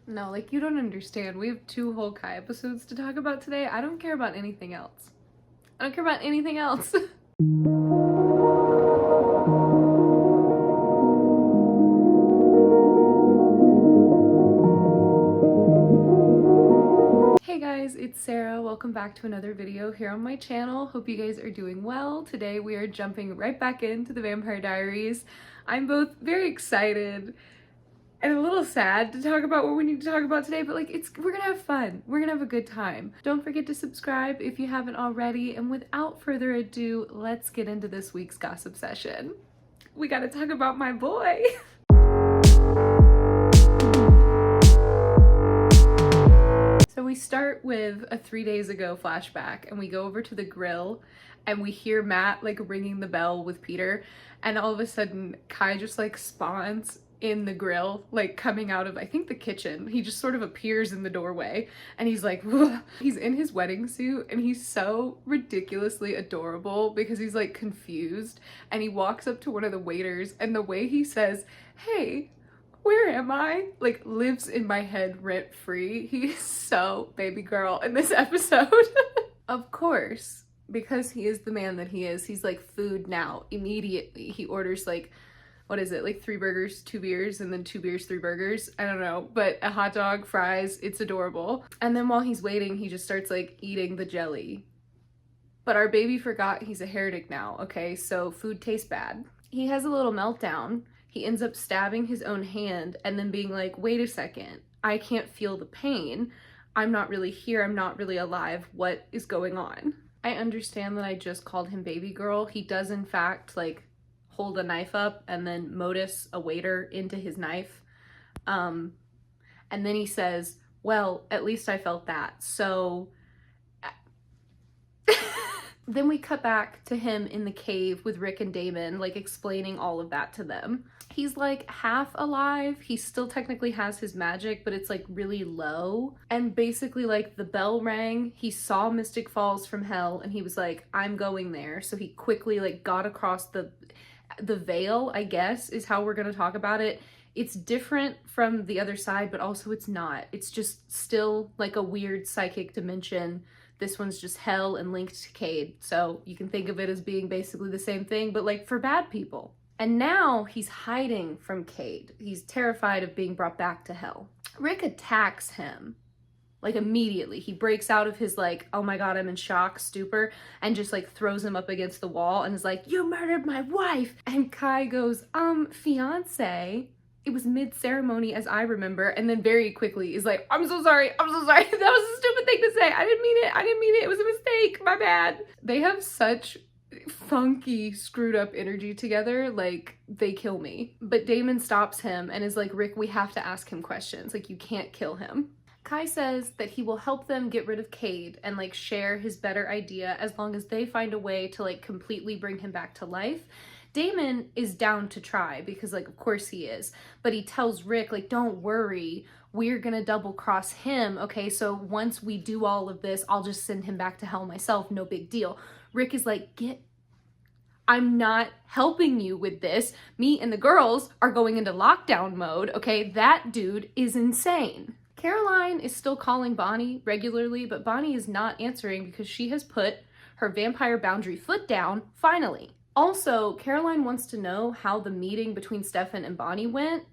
No, like, you don't understand. We have 2 whole Kai episodes to talk about today. I don't care about anything else. I don't care about anything else. Hey guys, it's Sarah. Welcome back to another video here on my channel. Hope you guys are doing well. Today we are jumping right back into the Vampire Diaries. I'm both very excited and a little sad to talk about what we need to talk about today, but like, we're gonna have fun. We're gonna have a good time. Don't forget to subscribe if you haven't already, and without further ado, let's get into this week's gossip session. We gotta talk about my boy. So we start with a 3 days ago flashback, and we go over to the grill and we hear Matt like ringing the bell with Peter, and all of a sudden Kai just like spawns in the grill, like coming out of, I think, the kitchen. He just sort of appears in the doorway and he's like, ugh. He's in his wedding suit and he's so ridiculously adorable because he's like confused, and he walks up to one of the waiters, and the way he says, "Hey, where am I?" like lives in my head rent free. He's so baby girl in this episode. Of course, because he is the man that he is, he's like, food now, immediately. He orders like, what is it, like 3 burgers, 2 beers, and then 2 beers, 3 burgers. I don't know, but a hot dog, fries, it's adorable. And then while he's waiting, he just starts like eating the jelly. But our baby forgot he's a heretic now, okay? So food tastes bad. He has a little meltdown. He ends up stabbing his own hand and then being like, wait a second, I can't feel the pain. I'm not really here. I'm not really alive. What is going on? I understand that I just called him baby girl. He does in fact like hold a knife up and then modus a waiter into his knife. And then he says, well, at least I felt that. So then we cut back to him in the cave with Rick and Damon, like explaining all of that to them. He's like half alive. He still technically has his magic, but it's like really low. And basically like the bell rang, he saw Mystic Falls from hell, and he was like, I'm going there. So he quickly like got across the veil, I guess, is how we're gonna talk about it. It's different from the other side, but also it's not. It's just still like a weird psychic dimension. This one's just hell and linked to Cade. So you can think of it as being basically the same thing, but like for bad people. And now he's hiding from Cade. He's terrified of being brought back to hell. Rick attacks him. Like immediately, he breaks out of his like, oh my god, I'm in shock stupor, and just like throws him up against the wall and is like, you murdered my wife. And Kai goes, fiance. It was mid-ceremony as I remember, and then very quickly is like, I'm so sorry, I'm so sorry. That was a stupid thing to say. I didn't mean it, it was a mistake, my bad. They have such funky, screwed up energy together, like they kill me. But Damon stops him and is like, Rick, we have to ask him questions, like you can't kill him. Kai says that he will help them get rid of Cade and like share his better idea as long as they find a way to like completely bring him back to life. Damon is down to try because like of course he is, but he tells Rick like, don't worry, we're gonna double cross him, okay? So once we do all of this, I'll just send him back to hell myself, no big deal. Rick is like, I'm not helping you with this. Me and the girls are going into lockdown mode, okay? That dude is insane. Caroline is still calling Bonnie regularly, but Bonnie is not answering because she has put her vampire boundary foot down, finally. Also, Caroline wants to know how the meeting between Stefan and Bonnie went,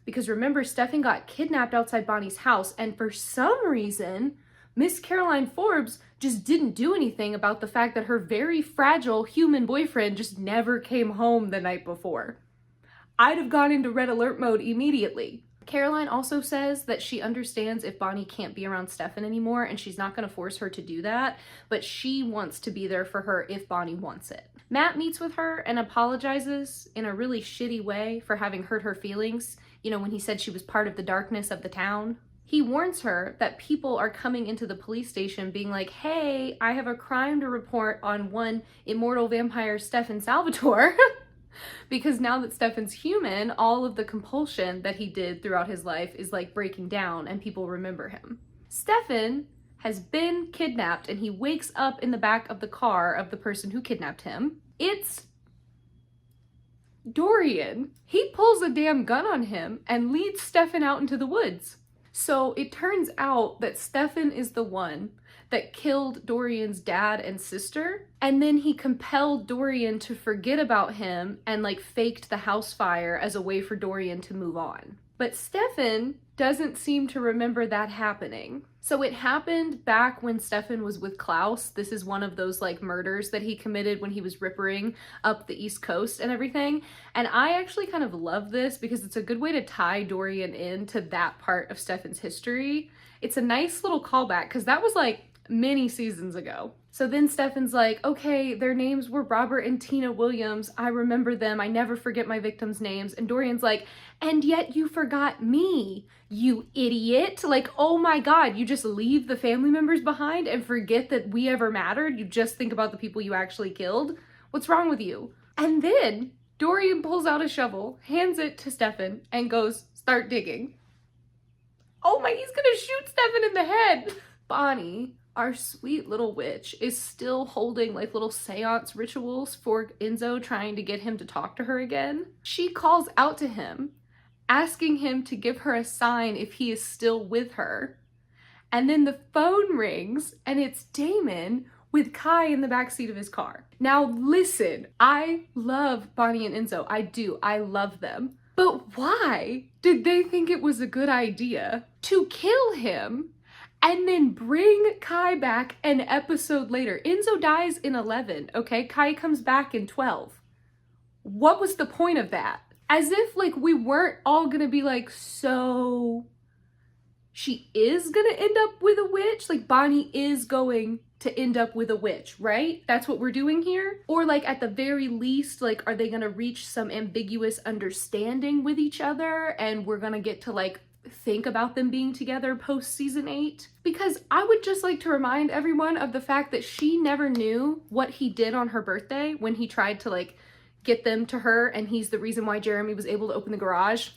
because remember, Stefan got kidnapped outside Bonnie's house, and for some reason, Miss Caroline Forbes just didn't do anything about the fact that her very fragile human boyfriend just never came home the night before. I'd have gone into red alert mode immediately. Caroline also says that she understands if Bonnie can't be around Stefan anymore, and she's not going to force her to do that, but she wants to be there for her if Bonnie wants it. Matt meets with her and apologizes in a really shitty way for having hurt her feelings, you know, when he said she was part of the darkness of the town. He warns her that people are coming into the police station being like, hey, I have a crime to report on one immortal vampire, Stefan Salvatore. Because now that Stefan's human, all of the compulsion that he did throughout his life is like breaking down and people remember him. Stefan has been kidnapped and he wakes up in the back of the car of the person who kidnapped him. It's Dorian. He pulls a damn gun on him and leads Stefan out into the woods. So it turns out that Stefan is the one that killed Dorian's dad and sister, and then he compelled Dorian to forget about him and like faked the house fire as a way for Dorian to move on. But Stefan doesn't seem to remember that happening. So it happened back when Stefan was with Klaus. This is one of those like murders that he committed when he was rippering up the East Coast and everything. And I actually kind of love this because it's a good way to tie Dorian into that part of Stefan's history. It's a nice little callback because that was like many seasons ago. So then Stefan's like, okay, their names were Robert and Tina Williams. I remember them. I never forget my victims' names. And Dorian's like, and yet you forgot me, you idiot. Like, oh my God, you just leave the family members behind and forget that we ever mattered. You just think about the people you actually killed. What's wrong with you? And then Dorian pulls out a shovel, hands it to Stefan, and goes, start digging. Oh my, he's gonna shoot Stefan in the head. Bonnie, our sweet little witch, is still holding like little seance rituals for Enzo, trying to get him to talk to her again. She calls out to him, asking him to give her a sign if he is still with her. And then the phone rings and it's Damon with Kai in the backseat of his car. Now listen, I love Bonnie and Enzo. I do. I love them. But why did they think it was a good idea to kill him and then bring Kai back an episode later? Enzo dies in 11, okay? Kai comes back in 12. What was the point of that? As if like we weren't all gonna be like, so she is gonna end up with a witch? Like Bonnie is going to end up with a witch, right? That's what we're doing here? Or like at the very least, like are they gonna reach some ambiguous understanding with each other and we're gonna get to like think about them being together post season 8? Because I would just like to remind everyone of the fact that she never knew what he did on her birthday when he tried to like get them to her and he's the reason why Jeremy was able to open the garage.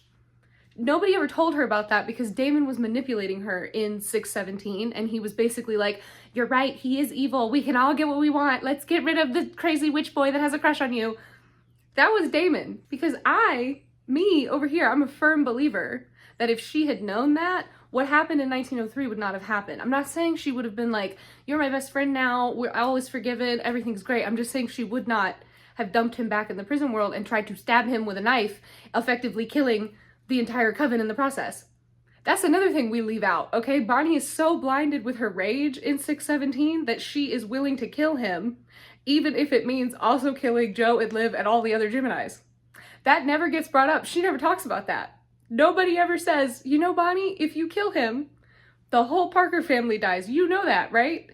Nobody ever told her about that because Damon was manipulating her in 617 and he was basically like, you're right, he is evil, we can all get what we want, let's get rid of the crazy witch boy that has a crush on you. That was Damon. Because me over here, I'm a firm believer that if she had known that, what happened in 1903 would not have happened. I'm not saying she would have been like, you're my best friend now, we're always forgiven, everything's great. I'm just saying she would not have dumped him back in the prison world and tried to stab him with a knife, effectively killing the entire coven in the process. That's another thing we leave out, okay? Bonnie is so blinded with her rage in 617 that she is willing to kill him, even if it means also killing Joe and Liv and all the other Geminis. That never gets brought up. She never talks about that. Nobody ever says, you know, Bonnie, if you kill him, the whole Parker family dies. You know that, right?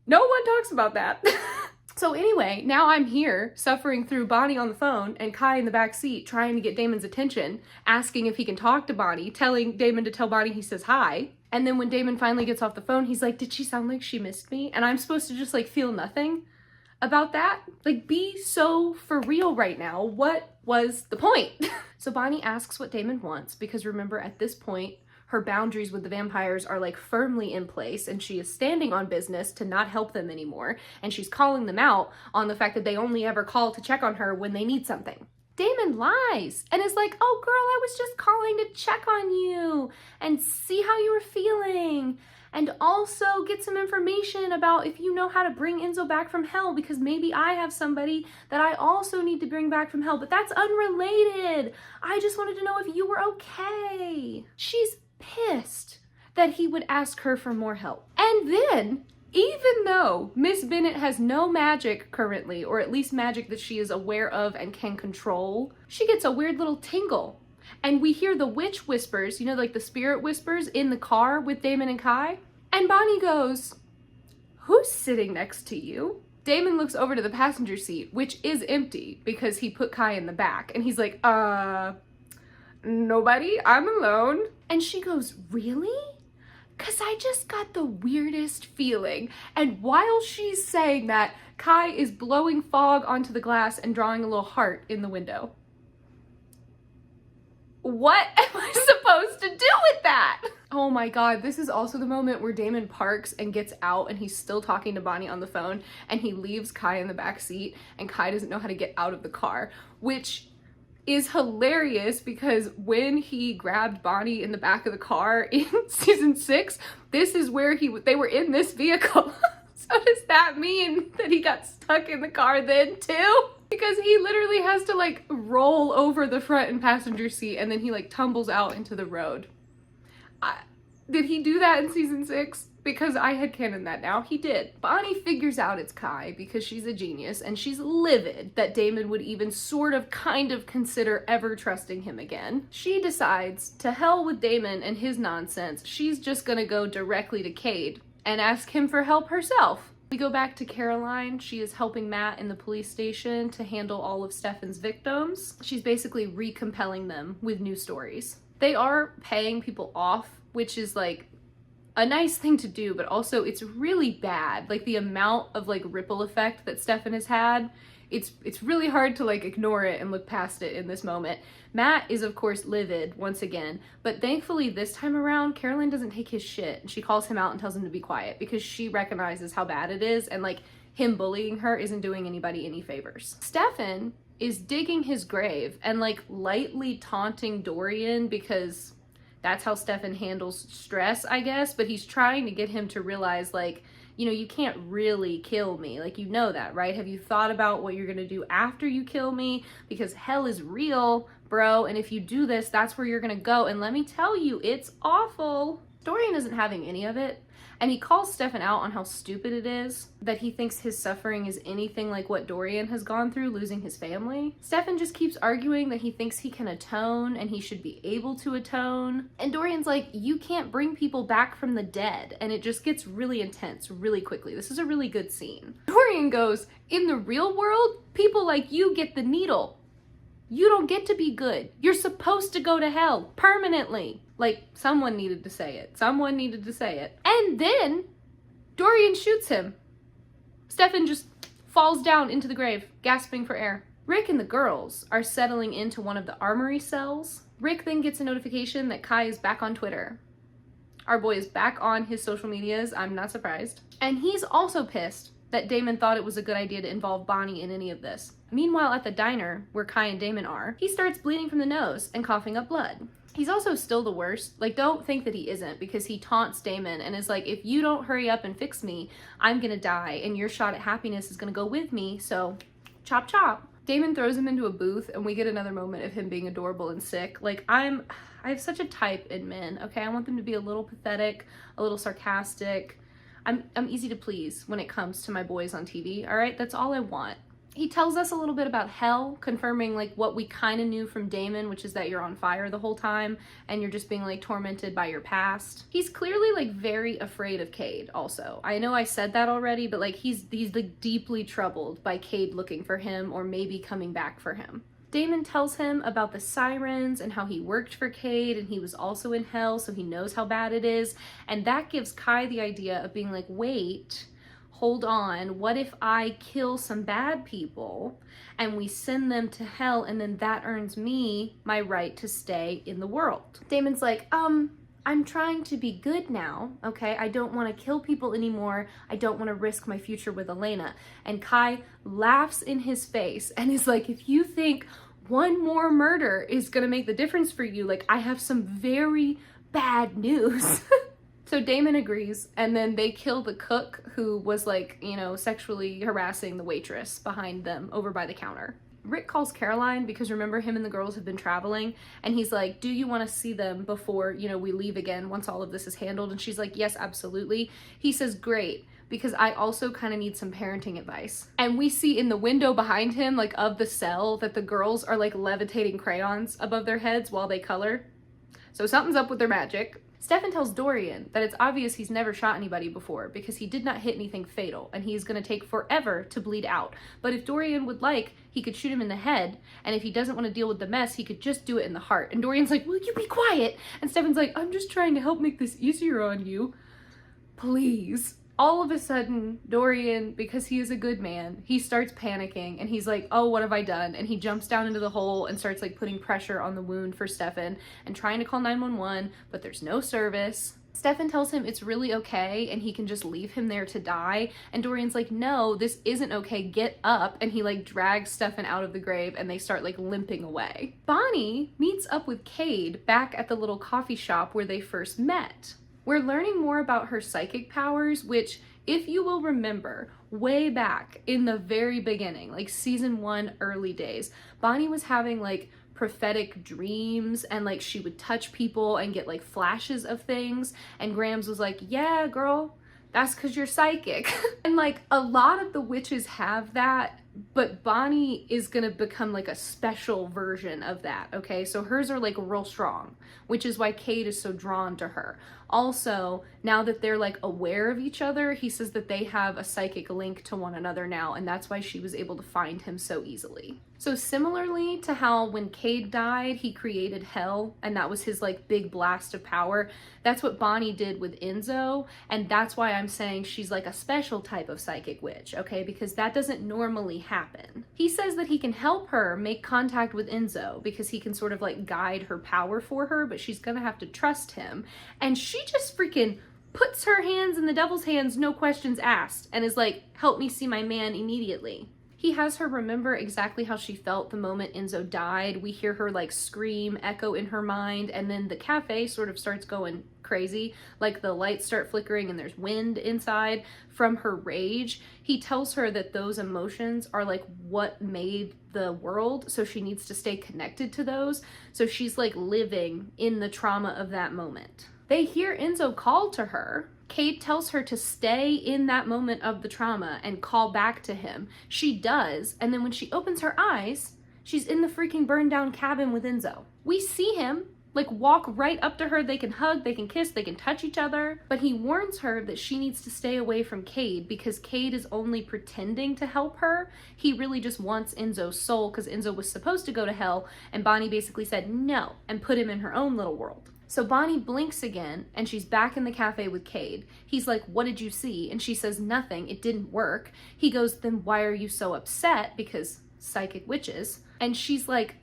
No one talks about that. So anyway, now I'm here suffering through Bonnie on the phone and Kai in the back seat trying to get Damon's attention, asking if he can talk to Bonnie, telling Damon to tell Bonnie he says hi. And then when Damon finally gets off the phone, he's like, did she sound like she missed me? And I'm supposed to just like feel nothing about that? Like, be so for real right now. What was the point? So Bonnie asks what Damon wants because remember at this point, her boundaries with the vampires are like firmly in place and she is standing on business to not help them anymore. And she's calling them out on the fact that they only ever call to check on her when they need something. Damon lies and is like, oh girl, I was just calling to check on you and see how you were feeling. And also get some information about if you know how to bring Enzo back from hell because maybe I have somebody that I also need to bring back from hell, but that's unrelated. I just wanted to know if you were okay. She's pissed that he would ask her for more help. And then, even though Miss Bennett has no magic currently, or at least magic that she is aware of and can control, she gets a weird little tingle. And we hear the witch whispers, you know, like the spirit whispers in the car with Damon and Kai. And Bonnie goes, who's sitting next to you? Damon looks over to the passenger seat, which is empty because he put Kai in the back. And he's like, nobody, I'm alone. And she goes, really? Because I just got the weirdest feeling. And while she's saying that, Kai is blowing fog onto the glass and drawing a little heart in the window. What am I supposed to do with that? Oh my God, this is also the moment where Damon parks and gets out and he's still talking to Bonnie on the phone and he leaves Kai in the back seat and Kai doesn't know how to get out of the car, which is hilarious because when he grabbed Bonnie in the back of the car in season 6, this is where they were in this vehicle. So does that mean that he got stuck in the car then too? Because he literally has to like roll over the front and passenger seat and then he like tumbles out into the road. Did he do that in season 6? Because I had canon that now. He did. Bonnie figures out it's Kai because she's a genius and she's livid that Damon would even sort of kind of consider ever trusting him again. She decides to hell with Damon and his nonsense. She's just gonna go directly to Cade and ask him for help herself. We go back to Caroline. She is helping Matt in the police station to handle all of Stefan's victims. She's basically recompelling them with new stories. They are paying people off, which is like a nice thing to do, but also it's really bad. Like the amount of like ripple effect that Stefan has had, it's really hard to like ignore it and look past it in this moment. Matt is of course livid once again, but thankfully this time around, Caroline doesn't take his shit and she calls him out and tells him to be quiet because she recognizes how bad it is and like him bullying her isn't doing anybody any favors. Stefan is digging his grave and like lightly taunting Dorian because that's how Stefan handles stress, I guess, but he's trying to get him to realize like, you know, you can't really kill me. Like, you know that, right? Have you thought about what you're gonna do after you kill me? Because hell is real, bro, and if you do this, that's where you're gonna go, and let me tell you, it's awful. Dorian isn't having any of it, and he calls Stefan out on how stupid it is, that he thinks his suffering is anything like what Dorian has gone through, losing his family. Stefan just keeps arguing that he thinks he can atone and he should be able to atone. And Dorian's like, you can't bring people back from the dead. And it just gets really intense really quickly. This is a really good scene. Dorian goes, in the real world, people like you get the needle. You don't get to be good. You're supposed to go to hell permanently. Like, someone needed to say it. Someone needed to say it. And then Dorian shoots him. Stefan just falls down into the grave, gasping for air. Rick and the girls are settling into one of the armory cells. Rick then gets a notification that Kai is back on Twitter. Our boy is back on his social medias. I'm not surprised. And he's also pissed that Damon thought it was a good idea to involve Bonnie in any of this. Meanwhile, at the diner where Kai and Damon are, he starts bleeding from the nose and coughing up blood. He's also still the worst. Like, don't think that he isn't, because he taunts Damon and is like, if you don't hurry up and fix me, I'm gonna die, and your shot at happiness is gonna go with me, so chop chop. Damon throws him into a booth, and we get another moment of him being adorable and sick. Like, I have such a type in men, okay? I want them to be a little pathetic, a little sarcastic. I'm easy to please when it comes to my boys on TV, all right? That's all I want. He tells us a little bit about hell, confirming like what we kind of knew from Damon, which is that you're on fire the whole time and you're just being like tormented by your past. He's clearly like very afraid of Cade also. I know I said that already, but like he's like deeply troubled by Cade looking for him or maybe coming back for him. Damon tells him about the sirens and how he worked for Cade and he was also in hell, so he knows how bad it is. And that gives Kai the idea of being like, wait, hold on, what if I kill some bad people and we send them to hell and then that earns me my right to stay in the world? Damon's like, I'm trying to be good now, okay? I don't want to kill people anymore. I don't want to risk my future with Elena. And Kai laughs in his face and is like, if you think one more murder is gonna make the difference for you, like, I have some very bad news. So Damon agrees, and then they kill the cook who was like, you know, sexually harassing the waitress behind them over by the counter. Rick calls Caroline because remember, him and the girls have been traveling, and he's like, do you want to see them before, you know, we leave again once all of this is handled? And she's like, yes, absolutely. He says, great, because I also kind of need some parenting advice. And we see in the window behind him, like of the cell, that the girls are like levitating crayons above their heads while they color. So something's up with their magic. Stefan tells Dorian that it's obvious he's never shot anybody before because he did not hit anything fatal and he's gonna take forever to bleed out. But if Dorian would like, he could shoot him in the head, and if he doesn't want to deal with the mess, he could just do it in the heart. And Dorian's like, will you be quiet? And Stefan's like, I'm just trying to help make this easier on you. Please. All of a sudden, Dorian, because he is a good man, he starts panicking and he's like, oh, what have I done? And he jumps down into the hole and starts like putting pressure on the wound for Stefan and trying to call 911, but there's no service. Stefan tells him it's really okay and he can just leave him there to die. And Dorian's like, no, this isn't okay, get up. And he like drags Stefan out of the grave and they start like limping away. Bonnie meets up with Cade back at the little coffee shop where they first met. We're learning more about her psychic powers, which, if you will remember, way back in the very beginning, like season 1 early days, Bonnie was having like prophetic dreams and like she would touch people and get like flashes of things, and Grams was like, yeah girl, that's because you're psychic. And like a lot of the witches have that, but Bonnie is gonna become like a special version of that, okay? So hers are like real strong, which is why Cade is so drawn to her. Also, now that they're like aware of each other, he says that they have a psychic link to one another now, and that's why she was able to find him so easily. So similarly to how when Cade died, he created hell, and that was his like big blast of power, that's what Bonnie did with Enzo, and that's why I'm saying she's like a special type of psychic witch, okay? Because that doesn't normally happen. He says that he can help her make contact with Enzo because he can sort of like guide her power for her, but she's gonna have to trust him. And she just freaking puts her hands in the devil's hands, no questions asked, and is like, help me see my man immediately. He has her remember exactly how she felt the moment Enzo died. We hear her like scream, echo in her mind, and then the cafe sort of starts going crazy. Like the lights start flickering and there's wind inside from her rage. He tells her that those emotions are like what made the world, so she needs to stay connected to those. So she's like living in the trauma of that moment. They hear Enzo call to her. Cade tells her to stay in that moment of the trauma and call back to him. She does, and then when she opens her eyes, she's in the freaking burned down cabin with Enzo. We see him like walk right up to her. They can hug, they can kiss, they can touch each other, but he warns her that she needs to stay away from Cade because Cade is only pretending to help her. He really just wants Enzo's soul because Enzo was supposed to go to hell, and Bonnie basically said no and put him in her own little world. So Bonnie blinks again, and she's back in the cafe with Cade. He's like, what did you see? And she says, nothing, it didn't work. He goes, then why are you so upset? Because psychic witches. And she's like,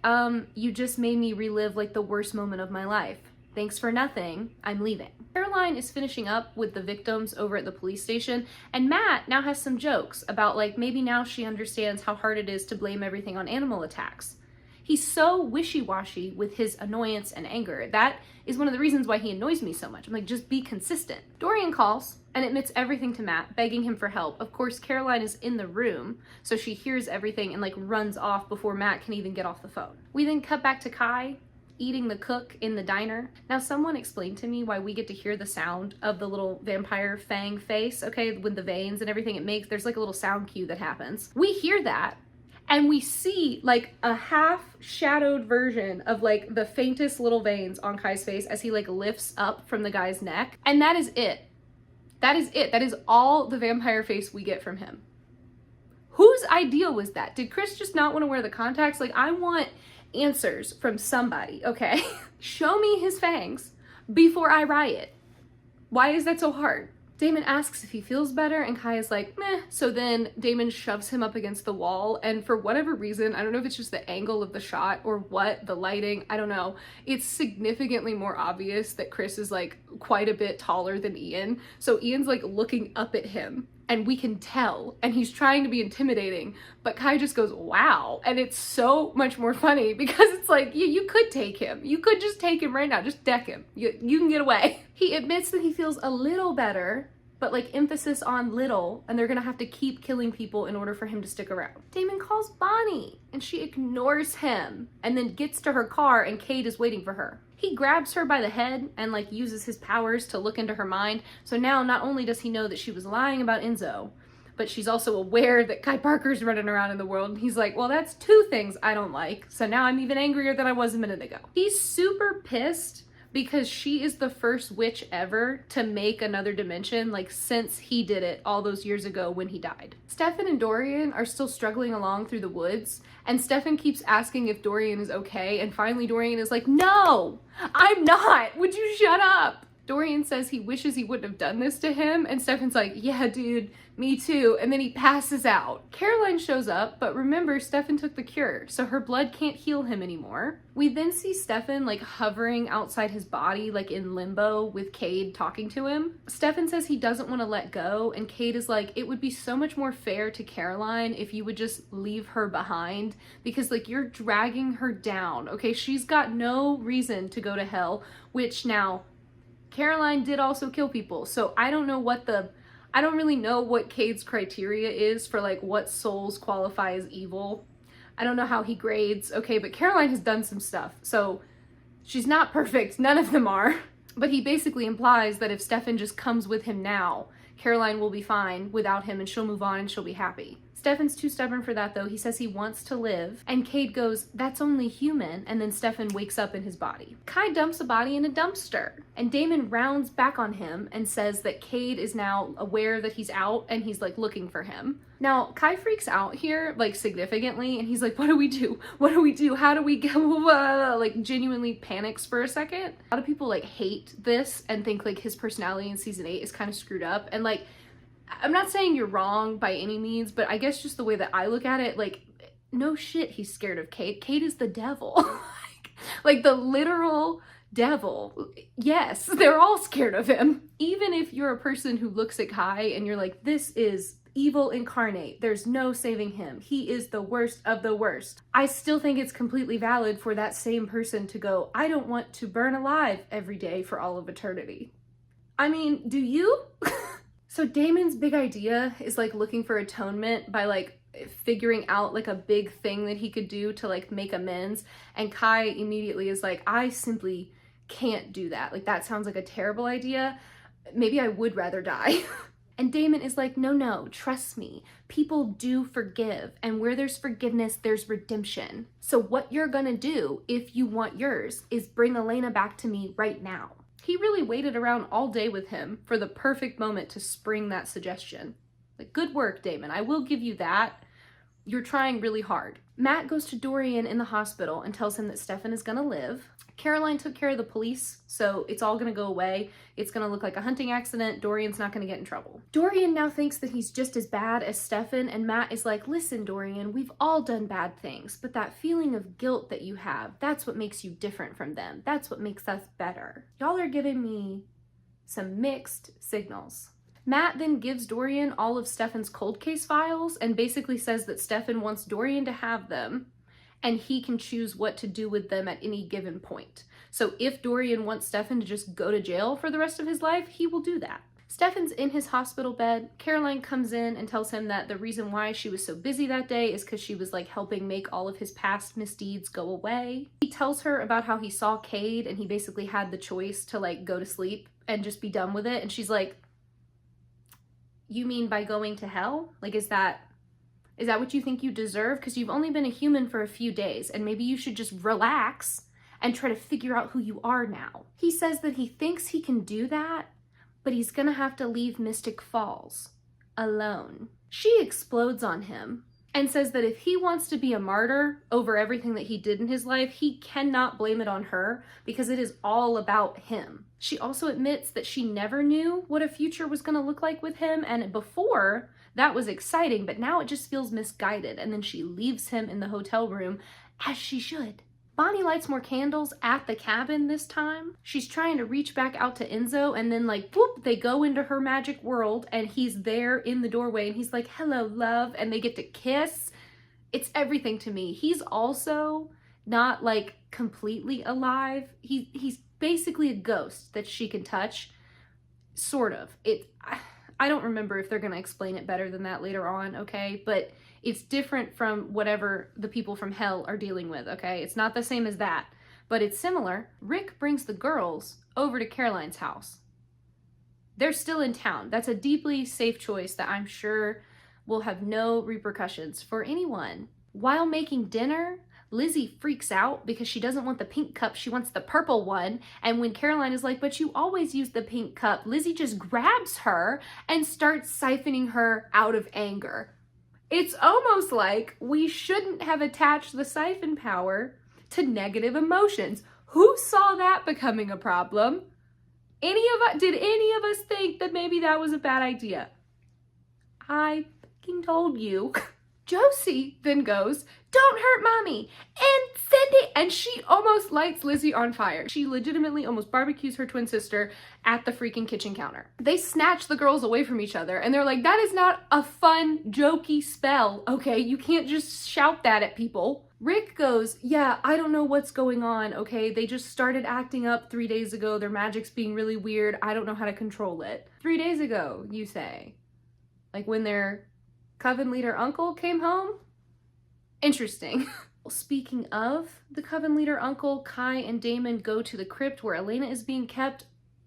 you just made me relive like the worst moment of my life. Thanks for nothing, I'm leaving. Caroline is finishing up with the victims over at the police station, and Matt now has some jokes about like, maybe now she understands how hard it is to blame everything on animal attacks. He's so wishy-washy with his annoyance and anger. That is one of the reasons why he annoys me so much. I'm like, just be consistent. Dorian calls and admits everything to Matt, begging him for help. Of course, Caroline is in the room, so she hears everything and like runs off before Matt can even get off the phone. We then cut back to Kai eating the cook in the diner. Now, someone explained to me why we get to hear the sound of the little vampire fang face, okay, with the veins and everything it makes. There's like a little sound cue that happens. We hear that, and we see like a half shadowed version of like the faintest little veins on Kai's face as he like lifts up from the guy's neck. And that is it. That is it. That is all the vampire face we get from him. Whose idea was that? Did Chris just not want to wear the contacts? Like, I want answers from somebody, okay? Show me his fangs before I riot. Why is that so hard? Damon asks if he feels better, and Kai is like, meh. So then Damon shoves him up against the wall, and for whatever reason, I don't know if it's just the angle of the shot or what, the lighting, I don't know, it's significantly more obvious that Chris is like quite a bit taller than Ian. So Ian's like looking up at him, and we can tell, and he's trying to be intimidating, but Kai just goes, wow. And it's so much more funny because it's like, you could take him. You could just take him right now, just deck him. You can get away. He admits that he feels a little better, but like emphasis on little, and they're gonna have to keep killing people in order for him to stick around. Damon calls Bonnie, and she ignores him, and then gets to her car, and Cade is waiting for her. He grabs her by the head and like uses his powers to look into her mind. So now not only does he know that she was lying about Enzo, but she's also aware that Kai Parker's running around in the world. And he's like, well, that's two things I don't like. So now I'm even angrier than I was a minute ago. He's super pissed because she is the first witch ever to make another dimension, like since he did it all those years ago when he died. Stefan and Dorian are still struggling along through the woods, and Stefan keeps asking if Dorian is okay, and finally Dorian is like, no, I'm not, would you shut up? Dorian says he wishes he wouldn't have done this to him, and Stefan's like, yeah, dude, me too, and then he passes out. Caroline shows up, but remember, Stefan took the cure, so her blood can't heal him anymore. We then see Stefan like hovering outside his body, like in limbo, with Cade talking to him. Stefan says he doesn't want to let go, and Cade is like, it would be so much more fair to Caroline if you would just leave her behind, because like you're dragging her down, okay? She's got no reason to go to hell, which now, Caroline did also kill people, so I don't really know what Cade's criteria is for like what souls qualify as evil. I don't know how he grades, okay, but Caroline has done some stuff, so she's not perfect, none of them are. But he basically implies that if Stefan just comes with him now, Caroline will be fine without him and she'll move on and she'll be happy. Stefan's too stubborn for that though. He says he wants to live, and Cade goes, that's only human, and then Stefan wakes up in his body. Kai dumps a body in a dumpster, and Damon rounds back on him and says that Cade is now aware that he's out and he's like looking for him. Now, Kai freaks out here, like significantly, and he's like, what do we do? What do we do? How do we go? Like genuinely panics for a second. A lot of people like hate this and think like his personality in season 8 is kind of screwed up, and like, I'm not saying you're wrong by any means, but I guess just the way that I look at it, like, no shit he's scared of Cade. Cade is the devil. like the literal devil. Yes, they're all scared of him. Even if you're a person who looks at Kai and you're like, this is evil incarnate, there's no saving him, he is the worst of the worst, I still think it's completely valid for that same person to go, I don't want to burn alive every day for all of eternity. I mean, do you? So Damon's big idea is like looking for atonement by like figuring out like a big thing that he could do to like make amends, and Kai immediately is like, I simply can't do that. Like that sounds like a terrible idea. Maybe I would rather die. And Damon is like, no, trust me. People do forgive, and where there's forgiveness, there's redemption. So what you're gonna do if you want yours is bring Elena back to me right now. He really waited around all day with him for the perfect moment to spring that suggestion. Like, good work, Damon. I will give you that. You're trying really hard. Matt goes to Dorian in the hospital and tells him that Stefan is gonna live. Caroline took care of the police, so it's all gonna go away. It's gonna look like a hunting accident. Dorian's not gonna get in trouble. Dorian now thinks that he's just as bad as Stefan, and Matt is like, listen, Dorian, we've all done bad things, but that feeling of guilt that you have, that's what makes you different from them. That's what makes us better. Y'all are giving me some mixed signals. Matt then gives Dorian all of Stefan's cold case files and basically says that Stefan wants Dorian to have them, and he can choose what to do with them at any given point. So if Dorian wants Stefan to just go to jail for the rest of his life, he will do that. Stefan's in his hospital bed. Caroline comes in and tells him that the reason why she was so busy that day is because she was like helping make all of his past misdeeds go away. He tells her about how he saw Cade and he basically had the choice to like go to sleep and just be done with it. And she's like, you mean by going to hell? Like, is that what you think you deserve? Because you've only been a human for a few days, and maybe you should just relax and try to figure out who you are now. He says that he thinks he can do that, but he's gonna have to leave Mystic Falls alone. She explodes on him and says that if he wants to be a martyr over everything that he did in his life, he cannot blame it on her because it is all about him. She also admits that she never knew what a future was gonna look like with him, and before, that was exciting, but now it just feels misguided, and then she leaves him in the hotel room, as she should. Bonnie lights more candles at the cabin this time. She's trying to reach back out to Enzo, and then like, whoop, they go into her magic world, and he's there in the doorway, and he's like, hello, love, and they get to kiss. It's everything to me. He's also not like completely alive. He's basically a ghost that she can touch, sort of. I don't remember if they're gonna explain it better than that later on, okay? But it's different from whatever the people from hell are dealing with, okay? It's not the same as that, but it's similar. Rick brings the girls over to Caroline's house. They're still in town. That's a deeply safe choice that I'm sure will have no repercussions for anyone. While making dinner, Lizzie freaks out because she doesn't want the pink cup, she wants the purple one. And when Caroline is like, but you always use the pink cup, Lizzie just grabs her and starts siphoning her out of anger. It's almost like we shouldn't have attached the siphon power to negative emotions. Who saw that becoming a problem? Did any of us think that maybe that was a bad idea? I fucking told you. Josie then goes, "Don't hurt mommy, and Cindy," and she almost lights Lizzie on fire. She legitimately almost barbecues her twin sister at the freaking kitchen counter. They snatch the girls away from each other, and they're like, that is not a fun, jokey spell, okay? You can't just shout that at people. Rick goes, "Yeah, I don't know what's going on, okay? They just started acting up 3 days ago. Their magic's being really weird. I don't know how to control it." 3 days ago, you say? Like when their Coven leader uncle came home? Interesting. Speaking of the Coven leader uncle, Kai and Damon go to the crypt where Elena is being kept.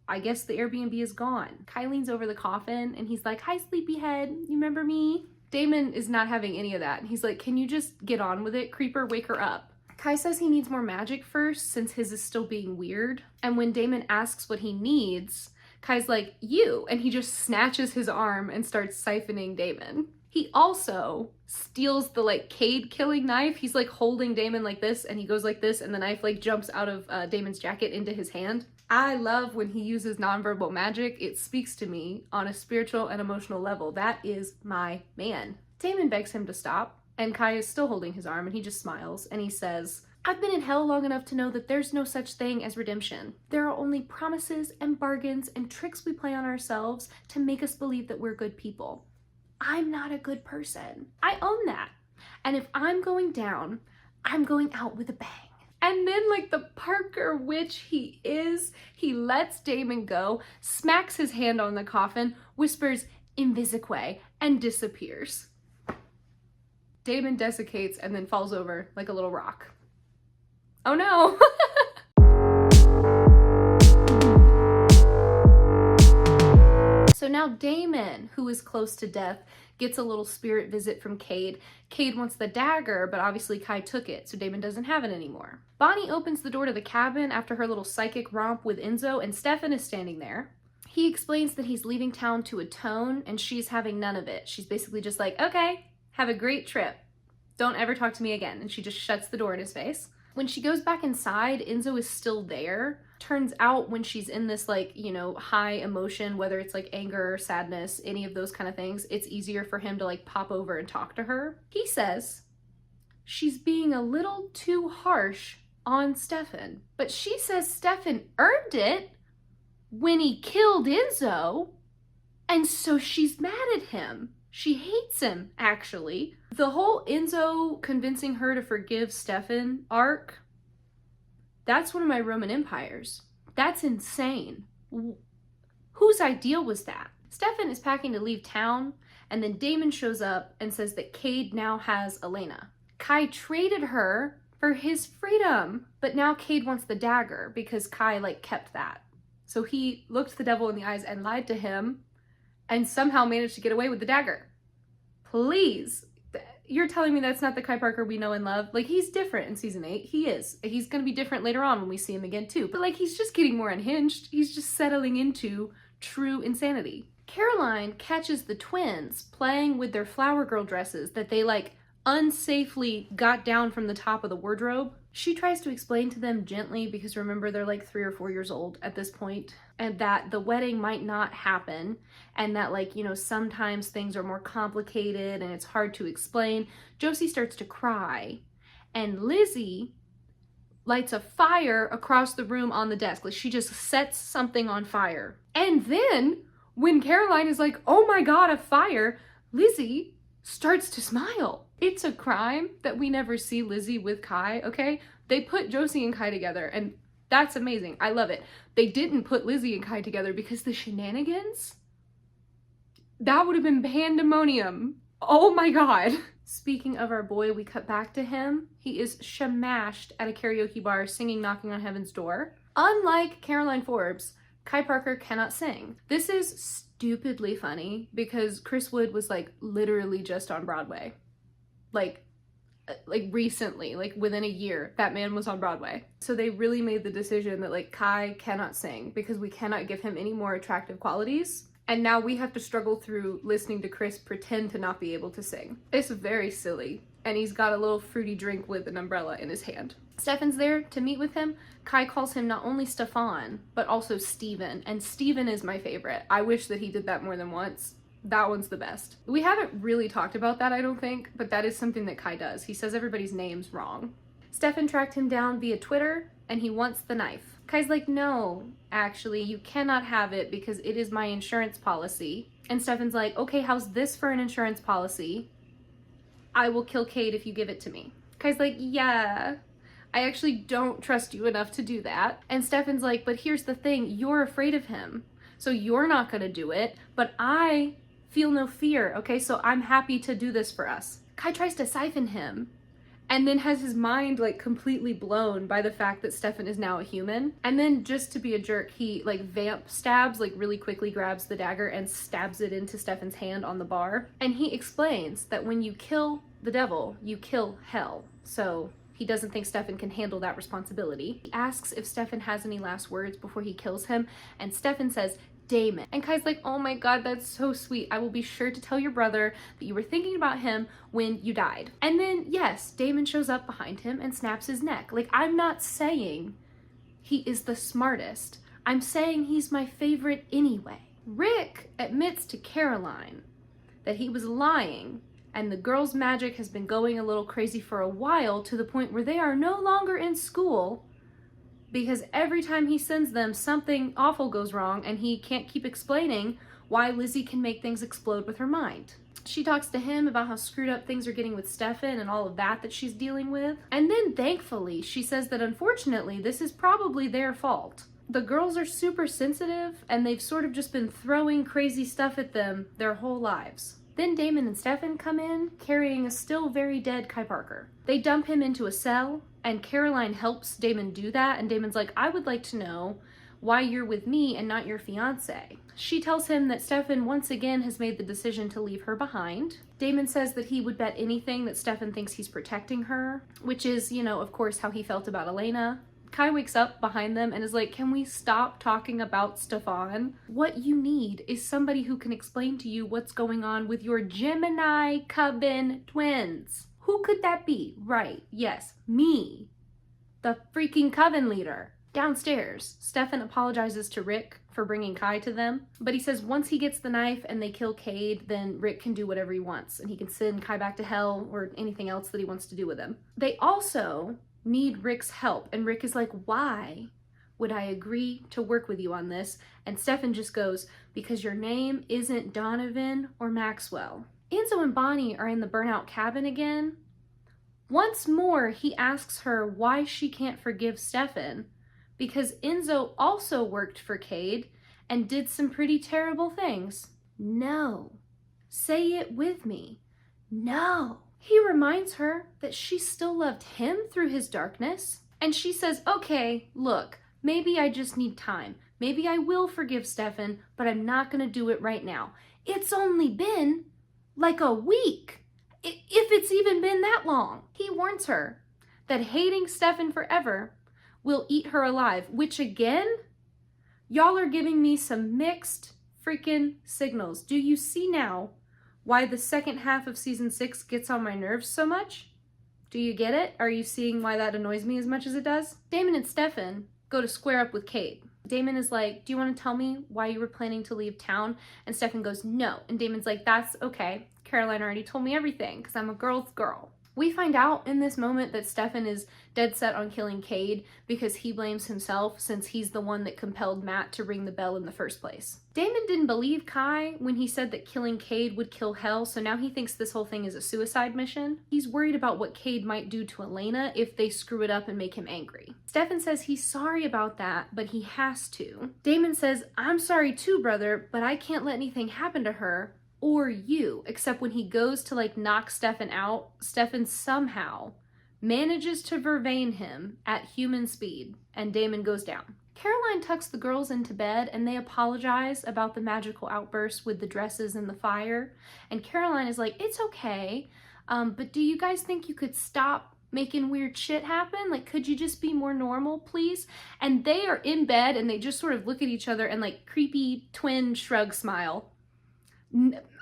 I guess the Airbnb is gone. Kai leans over the coffin and he's like, "Hi, sleepyhead, you remember me?" Damon is not having any of that. He's like, "Can you just get on with it, creeper? Wake her up." Kai says he needs more magic first since his is still being weird. And when Damon asks what he needs, Kai's like, "You," and he just snatches his arm and starts siphoning Damon. He also steals the like Cade killing knife. He's like holding Damon like this and he goes like this and the knife like jumps out of Damon's jacket into his hand. I love when he uses nonverbal magic. It speaks to me on a spiritual and emotional level. That is my man. Damon begs him to stop and Kai is still holding his arm and he just smiles and he says, "I've been in hell long enough to know that there's no such thing as redemption. There are only promises and bargains and tricks we play on ourselves to make us believe that we're good people. I'm not a good person. I own that. And if I'm going down, I'm going out with a bang." And then like the Parker witch he is, he lets Damon go, smacks his hand on the coffin, whispers "Invisique," and disappears. Damon desiccates and then falls over like a little rock. Oh no! So now Damon, who is close to death, gets a little spirit visit from Cade. Cade wants the dagger, but obviously Kai took it, so Damon doesn't have it anymore. Bonnie opens the door to the cabin after her little psychic romp with Enzo, and Stefan is standing there. He explains that he's leaving town to atone, and she's having none of it. She's basically just like, "Okay, have a great trip. Don't ever talk to me again," and she just shuts the door in his face. When she goes back inside, Enzo is still there. Turns out when she's in this like, you know, high emotion, whether it's like anger, sadness, any of those kind of things, it's easier for him to like pop over and talk to her. He says she's being a little too harsh on Stefan, but she says Stefan earned it when he killed Enzo, and so she's mad at him. She hates him, actually. The whole Enzo convincing her to forgive Stefan arc, that's one of my Roman empires. That's insane. Whose idea was that? Stefan is packing to leave town, and then Damon shows up and says that Cade now has Elena. Kai traded her for his freedom, but now Cade wants the dagger because Kai like kept that. So he looked the devil in the eyes and lied to him and somehow managed to get away with the dagger. Please, you're telling me that's not the Kai Parker we know and love? Like, he's different in season 8. He is. He's gonna be different later on when we see him again too. But like, he's just getting more unhinged. He's just settling into true insanity. Caroline catches the twins playing with their flower girl dresses that they like unsafely got down from the top of the wardrobe. She tries to explain to them gently, because remember they're like 3 or 4 years old at this point, and that the wedding might not happen, and that like, you know, sometimes things are more complicated and it's hard to explain. Josie starts to cry and Lizzie lights a fire across the room on the desk. Like, she just sets something on fire. And then when Caroline is like, "Oh my God, a fire," Lizzie starts to smile. It's a crime that we never see Lizzie with Kai, okay? They put Josie and Kai together, and that's amazing. I love it. They didn't put Lizzie and Kai together because the shenanigans, that would have been pandemonium. Oh my God. Speaking of our boy, we cut back to him. He is shamashed at a karaoke bar singing Knocking on Heaven's Door. Unlike Caroline Forbes, Kai Parker cannot sing. This is stupidly funny because Chris Wood was like literally just on Broadway. Like recently, like within a year, that man was on Broadway. So they really made the decision that like Kai cannot sing because we cannot give him any more attractive qualities. And now we have to struggle through listening to Chris pretend to not be able to sing. It's very silly. and he's got a little fruity drink with an umbrella in his hand. Stefan's there to meet with him. Kai calls him not only Stefan, but also Steven, and Steven is my favorite. I wish that he did that more than once. That one's the best. We haven't really talked about that, I don't think, but that is something that Kai does. He says everybody's names wrong. Stefan tracked him down via Twitter, and he wants the knife. Kai's like, no, actually, you cannot have it because it is my insurance policy. And Stefan's like, okay, how's this for an insurance policy? I will kill Cade if you give it to me. Kai's like, yeah, I actually don't trust you enough to do that. And Stefan's like, but here's the thing, you're afraid of him, so you're not gonna do it, but I feel no fear, okay? So I'm happy to do this for us. Kai tries to siphon him and then has his mind like completely blown by the fact that Stefan is now a human. And then just to be a jerk, he like vamp stabs, like really quickly grabs the dagger and stabs it into Stefan's hand on the bar. And he explains that when you kill the devil, you kill hell. So he doesn't think Stefan can handle that responsibility. He asks if Stefan has any last words before he kills him, and Stefan says, Damon. And Kai's like, oh my god, that's so sweet. I will be sure to tell your brother that you were thinking about him when you died. And then, yes, Damon shows up behind him and snaps his neck. Like, I'm not saying he is the smartest. I'm saying he's my favorite anyway. Rick admits to Caroline that he was lying, and the girl's magic has been going a little crazy for a while, to the point where they are no longer in school because every time he sends them, something awful goes wrong, and he can't keep explaining why Lizzie can make things explode with her mind. She talks to him about how screwed up things are getting with Stefan and all of that she's dealing with. And then thankfully, she says that unfortunately, this is probably their fault. The girls are super sensitive, and they've sort of just been throwing crazy stuff at them their whole lives. Then Damon and Stefan come in, carrying a still very dead Kai Parker. They dump him into a cell, and Caroline helps Damon do that, and Damon's like, I would like to know why you're with me and not your fiance. She tells him that Stefan once again has made the decision to leave her behind. Damon says that he would bet anything that Stefan thinks he's protecting her, which is, you know, of course, how he felt about Elena. Kai wakes up behind them and is like, can we stop talking about Stefan? What you need is somebody who can explain to you what's going on with your Gemini Coven twins. Who could that be? Right, yes, me, the freaking Coven leader. Downstairs, Stefan apologizes to Rick for bringing Kai to them, but he says once he gets the knife and they kill Cade, then Rick can do whatever he wants, and he can send Kai back to hell or anything else that he wants to do with him. They also need Rick's help, and Rick is like, why would I agree to work with you on this? And Stefan just goes, because your name isn't Donovan or Maxwell. Enzo and Bonnie are in the burnout cabin again. Once more, he asks her why she can't forgive Stefan, because Enzo also worked for Cade and did some pretty terrible things. No. Say it with me. No. He reminds her that she still loved him through his darkness. And she says, okay, look, maybe I just need time. Maybe I will forgive Stefan, but I'm not gonna do it right now. It's only been like a week, if it's even been that long. He warns her that hating Stefan forever will eat her alive, which again, y'all are giving me some mixed freaking signals. Do you see now why the second half of season 6 gets on my nerves so much? Do you get it? Are you seeing why that annoys me as much as it does? Damon and Stefan go to square up with Cade. Damon is like, do you want to tell me why you were planning to leave town? And Stefan goes, no. And Damon's like, that's okay. Caroline already told me everything because I'm a girl's girl. We find out in this moment that Stefan is dead set on killing Cade because he blames himself, since he's the one that compelled Matt to ring the bell in the first place. Damon didn't believe Kai when he said that killing Cade would kill hell, so now he thinks this whole thing is a suicide mission. He's worried about what Cade might do to Elena if they screw it up and make him angry. Stefan says he's sorry about that, but he has to. Damon says, I'm sorry too, brother, but I can't let anything happen to her or you, except when he goes to like knock Stefan out, Stefan somehow manages to vervain him at human speed, and Damon goes down. Caroline tucks the girls into bed, and they apologize about the magical outburst with the dresses and the fire, and Caroline is like, it's okay, but do you guys think you could stop making weird shit happen? Like, could you just be more normal, please? And they are in bed, and they just sort of look at each other and like creepy twin shrug smile.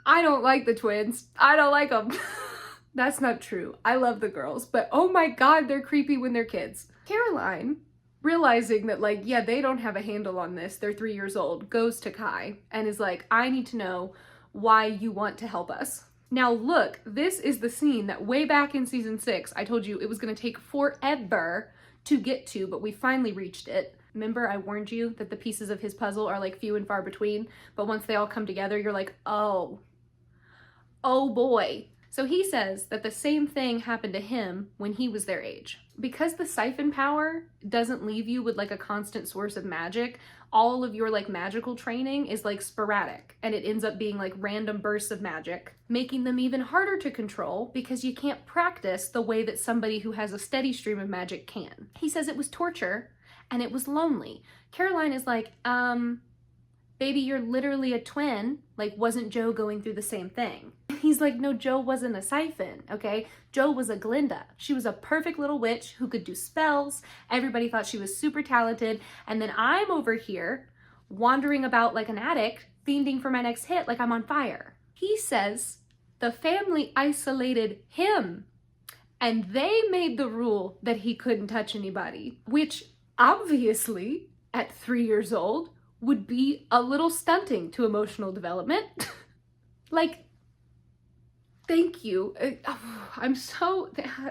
I don't like the twins. I don't like them. That's not true. I love the girls, but oh my god, they're creepy when they're kids. Caroline, realizing that like, yeah, they don't have a handle on this, they're 3 years old, goes to Kai and is like, I need to know why you want to help us. Now look, this is the scene that way back in season 6, I told you it was gonna take forever to get to, but we finally reached it. Remember I warned you that the pieces of his puzzle are like few and far between, but once they all come together, you're like, oh boy. So he says that the same thing happened to him when he was their age. Because the siphon power doesn't leave you with like a constant source of magic, all of your like magical training is like sporadic and it ends up being like random bursts of magic, making them even harder to control because you can't practice the way that somebody who has a steady stream of magic can. He says it was torture and it was lonely. Caroline is like, baby, you're literally a twin. Like, wasn't Joe going through the same thing? He's like, no, Joe wasn't a siphon, okay? Joe was a Glinda. She was a perfect little witch who could do spells. Everybody thought she was super talented. And then I'm over here wandering about like an addict, fiending for my next hit like I'm on fire. He says the family isolated him and they made the rule that he couldn't touch anybody, which obviously at 3 years old would be a little stunting to emotional development. Like, thank you.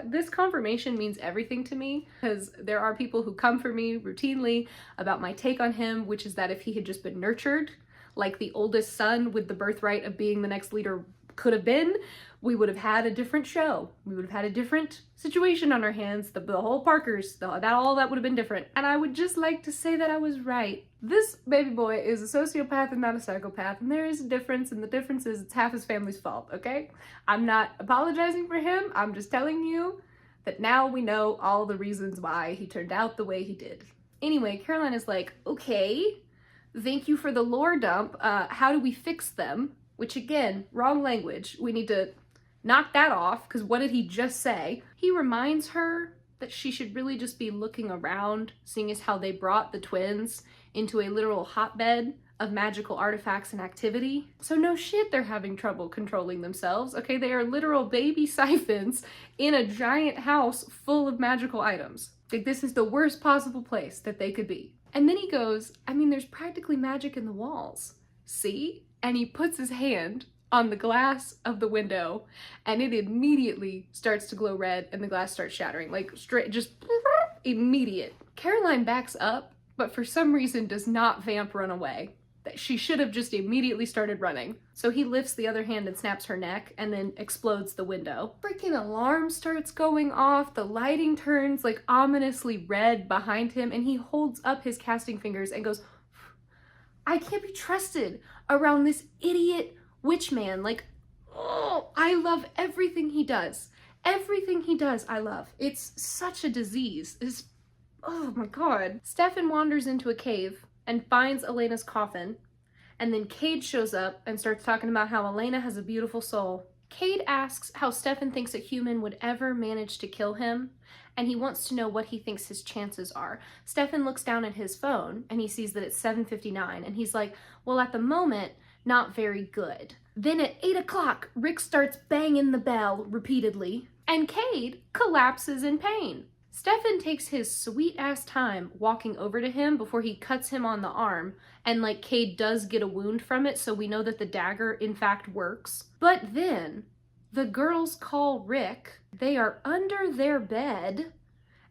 This confirmation means everything to me because there are people who come for me routinely about my take on him, which is that if he had just been nurtured, like the oldest son with the birthright of being the next leader could have been, we would have had a different show. We would have had a different situation on our hands. The whole Parkers, all that would have been different. And I would just like to say that I was right. This baby boy is a sociopath and not a psychopath, and there is a difference, and the difference is it's half his family's fault, okay? I'm not apologizing for him. I'm just telling you that now we know all the reasons why he turned out the way he did. Anyway, Caroline is like, okay, thank you for the lore dump. How do we fix them? Which again, wrong language. We need to knock that off, because what did he just say? He reminds her that she should really just be looking around, seeing as how they brought the twins into a literal hotbed of magical artifacts and activity. So no shit they're having trouble controlling themselves, okay? They are literal baby siphons in a giant house full of magical items. Like, this is the worst possible place that they could be. And then he goes, I mean, there's practically magic in the walls. See? And he puts his hand on the glass of the window and it immediately starts to glow red and the glass starts shattering, like straight, just immediate. Caroline backs up, but for some reason does not vamp run away. She should have just immediately started running. So he lifts the other hand and snaps her neck and then explodes the window. Freaking alarm starts going off. The lighting turns like ominously red behind him and he holds up his casting fingers and goes, I can't be trusted around this idiot witch man. Like, oh, I love everything he does. Everything he does, I love. It's such a disease. Oh my God. Stefan wanders into a cave and finds Elena's coffin. And then Cade shows up and starts talking about how Elena has a beautiful soul. Cade asks how Stefan thinks a human would ever manage to kill him, and he wants to know what he thinks his chances are. Stefan looks down at his phone and he sees that it's 7:59 and he's like, well, at the moment, not very good. Then at 8 o'clock, Rick starts banging the bell repeatedly and Cade collapses in pain. Stefan takes his sweet ass time walking over to him before he cuts him on the arm, and like Cade does get a wound from it, so we know that the dagger in fact works. But then the girls call Rick. They are under their bed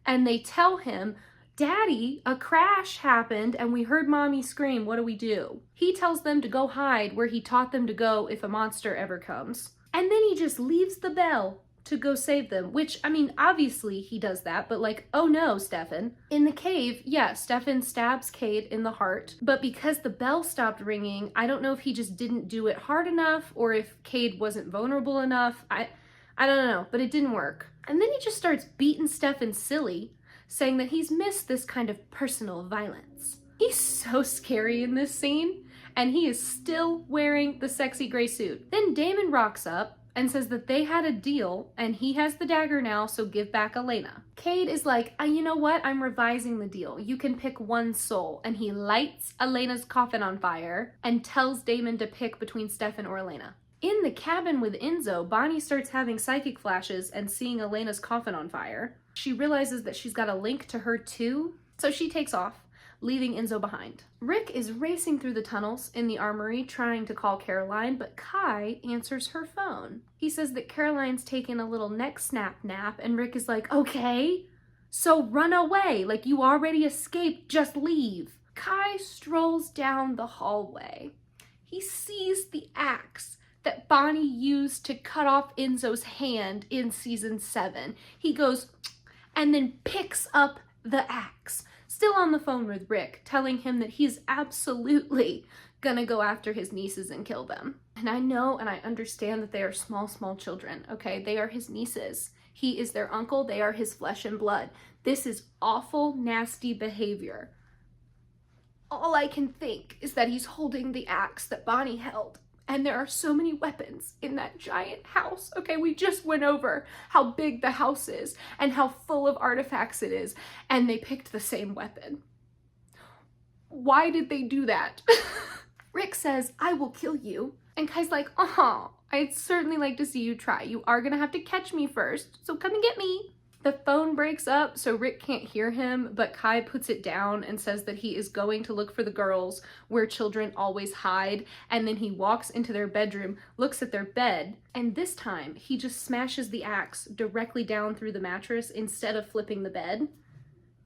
and they tell him, Daddy, a crash happened and we heard Mommy scream. What do we do? He tells them to go hide where he taught them to go if a monster ever comes. And then he just leaves the bell to go save them, which, I mean, obviously he does that, but like, oh no, Stefan. In the cave, yeah, Stefan stabs Cade in the heart, but because the bell stopped ringing, I don't know if he just didn't do it hard enough or if Cade wasn't vulnerable enough. I don't know, but it didn't work. And then he just starts beating Stefan silly, saying that he's missed this kind of personal violence. He's so scary in this scene, and he is still wearing the sexy gray suit. Then Damon rocks up and says that they had a deal and he has the dagger now, so give back Elena. Cade is like, you know what? I'm revising the deal. You can pick one soul. And he lights Elena's coffin on fire and tells Damon to pick between Stefan or Elena. In the cabin with Enzo, Bonnie starts having psychic flashes and seeing Elena's coffin on fire. She realizes that she's got a link to her too, so she takes off, leaving Enzo behind. Rick is racing through the tunnels in the armory trying to call Caroline, but Kai answers her phone. He says that Caroline's taking a little neck snap nap, and Rick is like, okay, so run away, like you already escaped, just leave. Kai strolls down the hallway. He sees the axe that Bonnie used to cut off Enzo's hand in season 7. He goes and then picks up the axe, still on the phone with Rick, telling him that he's absolutely gonna go after his nieces and kill them. And I know and I understand that they are small, small children, okay? They are his nieces. He is their uncle. They are his flesh and blood. This is awful, nasty behavior. All I can think is that he's holding the axe that Bonnie held. And there are so many weapons in that giant house. Okay, we just went over how big the house is and how full of artifacts it is. And they picked the same weapon. Why did they do that? Rick says, I will kill you. And Kai's like, I'd certainly like to see you try. You are gonna have to catch me first, so come and get me. The phone breaks up, so Rick can't hear him, but Kai puts it down and says that he is going to look for the girls where children always hide, and then he walks into their bedroom, looks at their bed, and this time he just smashes the axe directly down through the mattress instead of flipping the bed.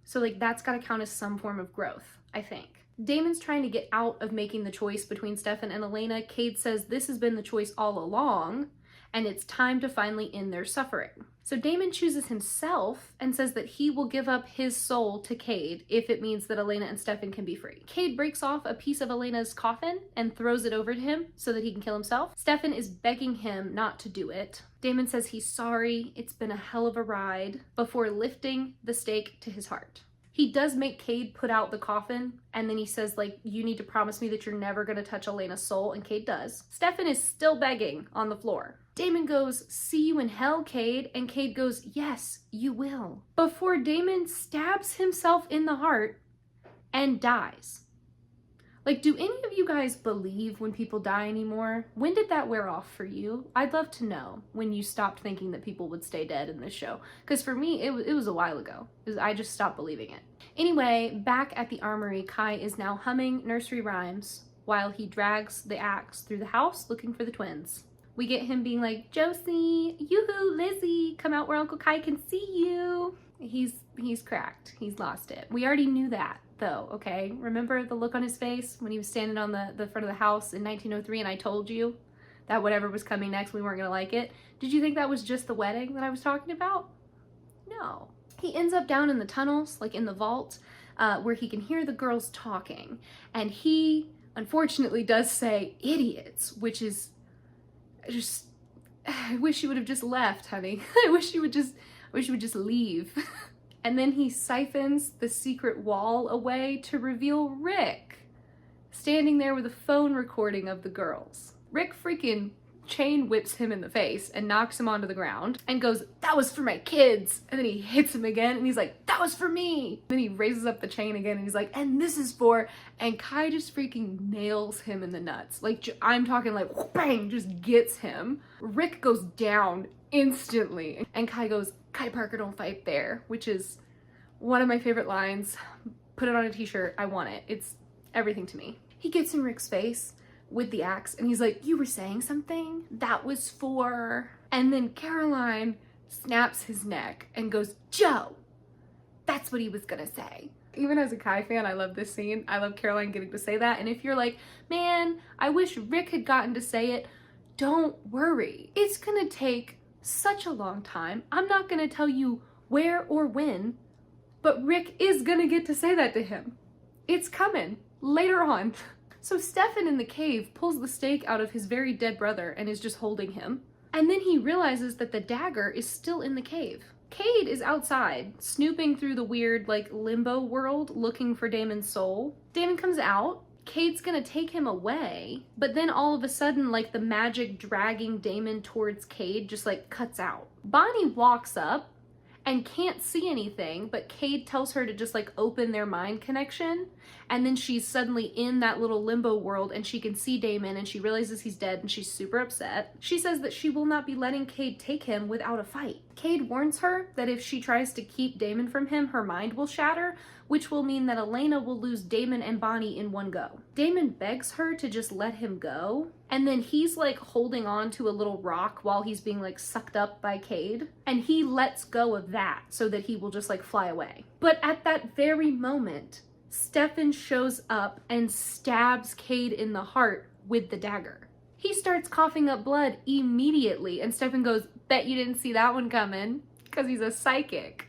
So like that's gotta count as some form of growth, I think. Damon's trying to get out of making the choice between Stefan and Elena. Cade says this has been the choice all along, and it's time to finally end their suffering. So Damon chooses himself and says that he will give up his soul to Cade if it means that Elena and Stefan can be free. Cade breaks off a piece of Elena's coffin and throws it over to him so that he can kill himself. Stefan is begging him not to do it. Damon says he's sorry, it's been a hell of a ride, before lifting the stake to his heart. He does make Cade put out the coffin, and then he says, like, you need to promise me that you're never gonna touch Elena's soul, and Cade does. Stefan is still begging on the floor. Damon goes, see you in hell, Cade, and Cade goes, yes, you will. Before Damon stabs himself in the heart and dies. Like, do any of you guys believe when people die anymore? When did that wear off for you? I'd love to know when you stopped thinking that people would stay dead in this show. Because for me, it was a while ago. I just stopped believing it. Anyway, back at the armory, Kai is now humming nursery rhymes while he drags the axe through the house looking for the twins. We get him being like, Josie, yoo-hoo, Lizzie, come out where Uncle Kai can see you. He's cracked. He's lost it. We already knew that though, okay? Remember the look on his face when he was standing on the front of the house in 1903 and I told you that whatever was coming next, we weren't gonna like it? Did you think that was just the wedding that I was talking about? No. He ends up down in the tunnels, like in the vault, where he can hear the girls talking. And he, unfortunately, does say idiots, which is just, I wish you would have just left, honey. I wish you would just leave. And then he siphons the secret wall away to reveal Rick, standing there with a phone recording of the girls. Rick freaking chain whips him in the face and knocks him onto the ground and goes, that was for my kids. And then he hits him again and he's like, that was for me. Then he raises up the chain again and he's like, and this is for, and Kai just freaking nails him in the nuts. Like, I'm talking like, bang, just gets him. Rick goes down instantly. And Kai goes, Kai Parker don't fight there, which is one of my favorite lines. Put it on a t-shirt, I want it. It's everything to me. He gets in Rick's face with the axe and he's like, you were saying something? That was for... And then Caroline snaps his neck and goes, Joe, that's what he was gonna say. Even as a Kai fan, I love this scene. I love Caroline getting to say that. And if you're like, man, I wish Rick had gotten to say it, don't worry. It's gonna take such a long time. I'm not gonna tell you where or when, but Rick is gonna get to say that to him. It's coming later on. So Stefan in the cave pulls the stake out of his very dead brother and is just holding him. And then he realizes that the dagger is still in the cave. Cade is outside, snooping through the weird, like, limbo world, looking for Damon's soul. Damon comes out. Cade's gonna take him away, but then all of a sudden, like, the magic dragging Damon towards Cade just, like, cuts out. Bonnie walks up and can't see anything, but Cade tells her to just like open their mind connection, and then she's suddenly in that little limbo world and she can see Damon and she realizes he's dead and she's super upset. She says that she will not be letting Cade take him without a fight. Cade warns her that if she tries to keep Damon from him, her mind will shatter, which will mean that Elena will lose Damon and Bonnie in one go. Damon begs her to just let him go, and then he's like holding on to a little rock while he's being like sucked up by Cade, and he lets go of that so that he will just like fly away. But at that very moment, Stefan shows up and stabs Cade in the heart with the dagger. He starts coughing up blood immediately, and Stefan goes, "Bet you didn't see that one coming," because he's a psychic.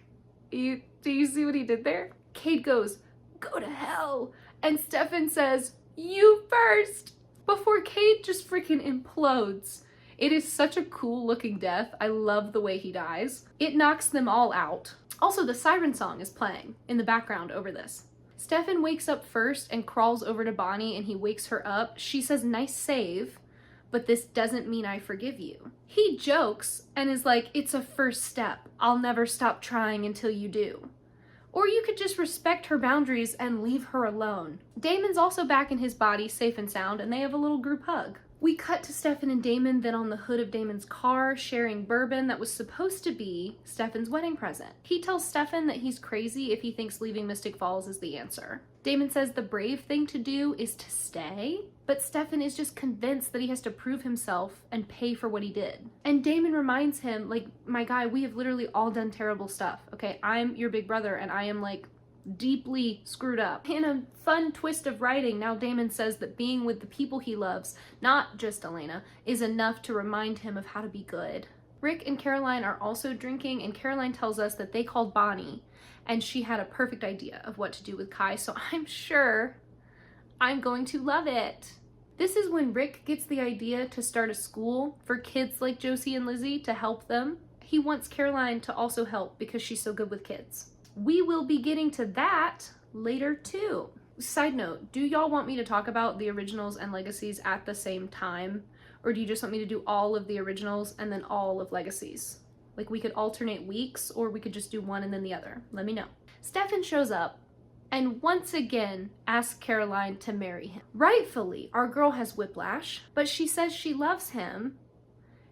Do you see what he did there? Cade goes, "Go to hell," and Stefan says, "You first," before Cade just freaking implodes. It is such a cool looking death. I love the way he dies. It knocks them all out. Also, the siren song is playing in the background over this. Stefan wakes up first and crawls over to Bonnie and he wakes her up. She says, "Nice save, but this doesn't mean I forgive you." He jokes and is like, "It's a first step. I'll never stop trying until you do." Or you could just respect her boundaries and leave her alone. Damon's also back in his body, safe and sound, and they have a little group hug. We cut to Stefan and Damon then on the hood of Damon's car, sharing bourbon that was supposed to be Stefan's wedding present. He tells Stefan that he's crazy if he thinks leaving Mystic Falls is the answer. Damon says the brave thing to do is to stay, but Stefan is just convinced that he has to prove himself and pay for what he did. And Damon reminds him, like, "My guy, we have literally all done terrible stuff, okay? I'm your big brother and I am like deeply screwed up." In a fun twist of writing, now Damon says that being with the people he loves, not just Elena, is enough to remind him of how to be good. Rick and Caroline are also drinking, and Caroline tells us that they called Bonnie and she had a perfect idea of what to do with Kai, so I'm sure I'm going to love it. This is when Rick gets the idea to start a school for kids like Josie and Lizzie to help them. He wants Caroline to also help because she's so good with kids. We will be getting to that later too. Side note, do y'all want me to talk about the originals and legacies at the same time? Or do you just want me to do all of the originals and then all of legacies? Like, we could alternate weeks, or we could just do one and then the other. Let me know. Stefan shows up and once again asks Caroline to marry him. Rightfully, our girl has whiplash, but she says she loves him.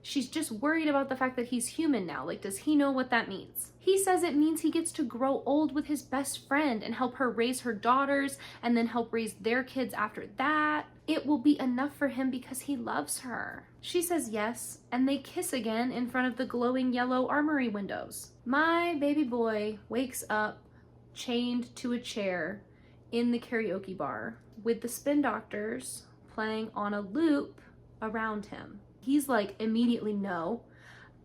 She's just worried about the fact that he's human now. Like, does he know what that means? He says it means he gets to grow old with his best friend and help her raise her daughters and then help raise their kids after that. It will be enough for him because he loves her. She says yes, and they kiss again in front of the glowing yellow armory windows. My baby boy wakes up chained to a chair in the karaoke bar with the spin doctors playing on a loop around him. He's like, immediately, no,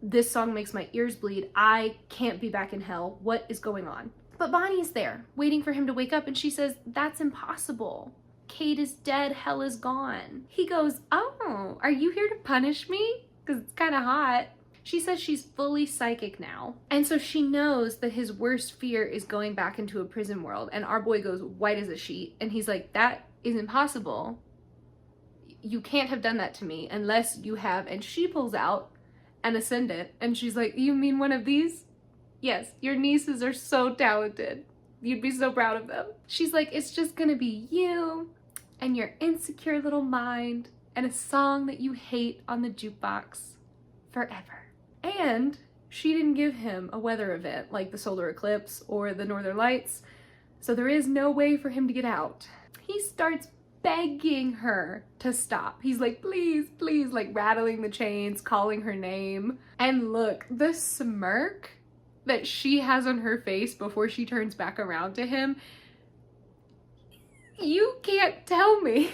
this song makes my ears bleed. I can't be back in hell. What is going on? But Bonnie's there waiting for him to wake up, and she says, "That's impossible. Cade is dead. Hell is gone." He goes, "Oh, are you here to punish me? Because it's kind of hot." She says she's fully psychic now. And so she knows that his worst fear is going back into a prison world. And our boy goes white as a sheet. And he's like, "That is impossible. You can't have done that to me unless you have." And she pulls out an ascendant. And she's like, "You mean one of these?" "Yes, your nieces are so talented. You'd be so proud of them." She's like, "It's just gonna be you and your insecure little mind and a song that you hate on the jukebox forever." And she didn't give him a weather event like the solar eclipse or the northern lights, so there is no way for him to get out. He starts begging her to stop. He's like, "Please, please," like rattling the chains, calling her name. And look, the smirk that she has on her face before she turns back around to him, you can't tell me.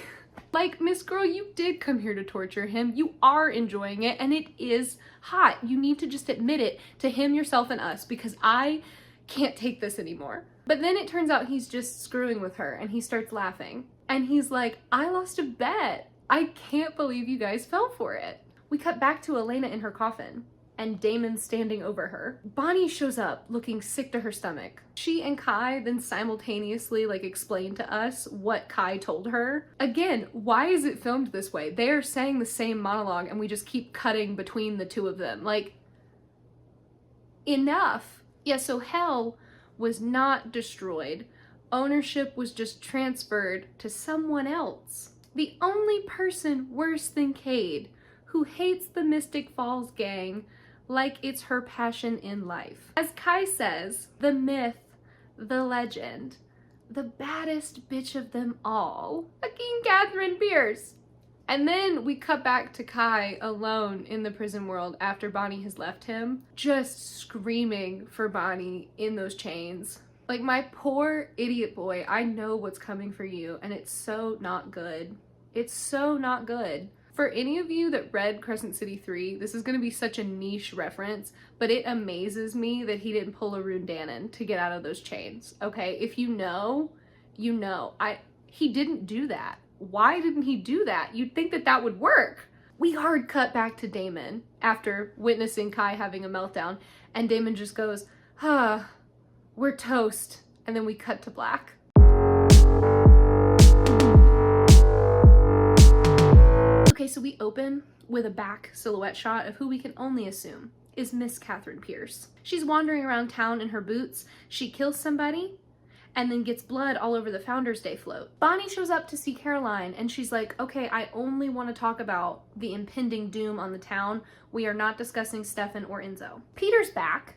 Like, Miss Girl, you did come here to torture him. You are enjoying it, and it is hot. You need to just admit it to him, yourself, and us, because I can't take this anymore. But then it turns out he's just screwing with her, and he starts laughing. And he's like, "I lost a bet. I can't believe you guys fell for it." We cut back to Elena in her coffin, and Damon standing over her. Bonnie shows up looking sick to her stomach. She and Kai then simultaneously like explain to us what Kai told her. Again, why is it filmed this way? They are saying the same monologue and we just keep cutting between the two of them. Like, enough. Yeah, so hell was not destroyed. Ownership was just transferred to someone else. The only person worse than Cade, who hates the Mystic Falls gang like it's her passion in life. As Kai says, the myth, the legend, the baddest bitch of them all, fucking Katherine Pierce. And then we cut back to Kai alone in the prison world after Bonnie has left him, just screaming for Bonnie in those chains. Like, my poor idiot boy, I know what's coming for you, and it's so not good. It's so not good. For any of you that read Crescent City 3, this is gonna be such a niche reference, but it amazes me that he didn't pull a Rundanon to get out of those chains, okay? If you know, you know. He didn't do that. Why didn't he do that? You'd think that that would work. We hard cut back to Damon after witnessing Kai having a meltdown, and Damon just goes, we're toast. And then we cut to black. Okay, so we open with a back silhouette shot of who we can only assume is Miss Katherine Pierce. She's wandering around town in her boots. She kills somebody and then gets blood all over the Founders Day float. Bonnie shows up to see Caroline and she's like, okay, I only want to talk about the impending doom on the town. We are not discussing Stefan or Enzo. Peter's back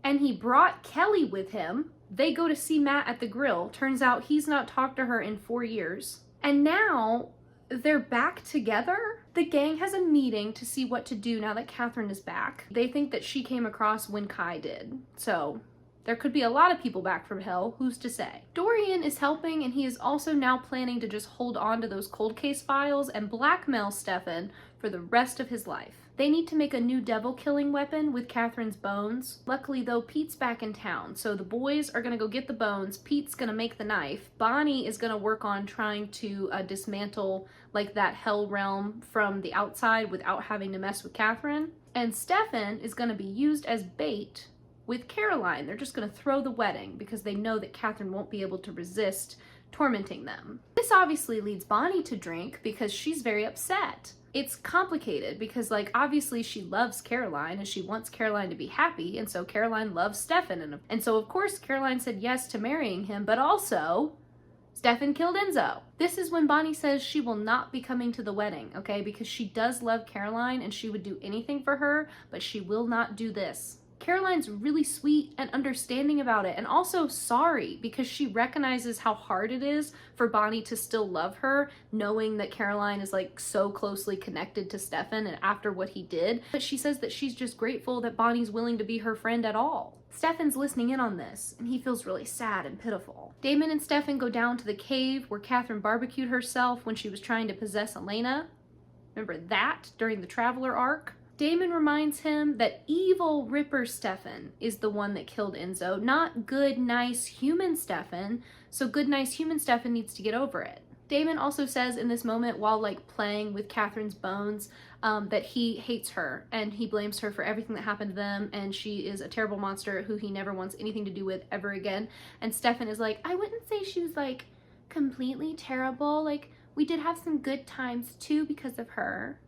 and he brought Kelly with him. They go to see Matt at the grill. Turns out he's not talked to her in 4 years. And now they're back together. The gang has a meeting to see what to do now that Katherine is back. They think that she came across when Kai did. So there could be a lot of people back from hell, who's to say? Dorian is helping, and he is also now planning to just hold on to those cold case files and blackmail Stefan for the rest of his life. They need to make a new devil-killing weapon with Katherine's bones. Luckily, though, Pete's back in town, so the boys are gonna go get the bones. Pete's gonna make the knife. Bonnie is gonna work on trying to dismantle, like, that hell realm from the outside without having to mess with Katherine. And Stefan is gonna be used as bait with Caroline. They're just gonna throw the wedding because they know that Katherine won't be able to resist tormenting them. This obviously leads Bonnie to drink because she's very upset. It's complicated because, like, obviously she loves Caroline and she wants Caroline to be happy, and so Caroline loves Stefan, and so of course Caroline said yes to marrying him, but also Stefan killed Enzo. This is when Bonnie says she will not be coming to the wedding, okay, because she does love Caroline and she would do anything for her, but she will not do this. Caroline's really sweet and understanding about it, and also sorry because she recognizes how hard it is for Bonnie to still love her, knowing that Caroline is, like, so closely connected to Stefan and after what he did. But she says that she's just grateful that Bonnie's willing to be her friend at all. Stefan's listening in on this, and he feels really sad and pitiful. Damon and Stefan go down to the cave where Katherine barbecued herself when she was trying to possess Elena. Remember that during the Traveler arc? Damon reminds him that evil Ripper Stefan is the one that killed Enzo, not good, nice human Stefan. So good, nice human Stefan needs to get over it. Damon also says in this moment, while, like, playing with Katherine's bones, that he hates her and he blames her for everything that happened to them, and she is a terrible monster who he never wants anything to do with ever again. And Stefan is like, I wouldn't say she was, like, completely terrible. Like, we did have some good times too because of her.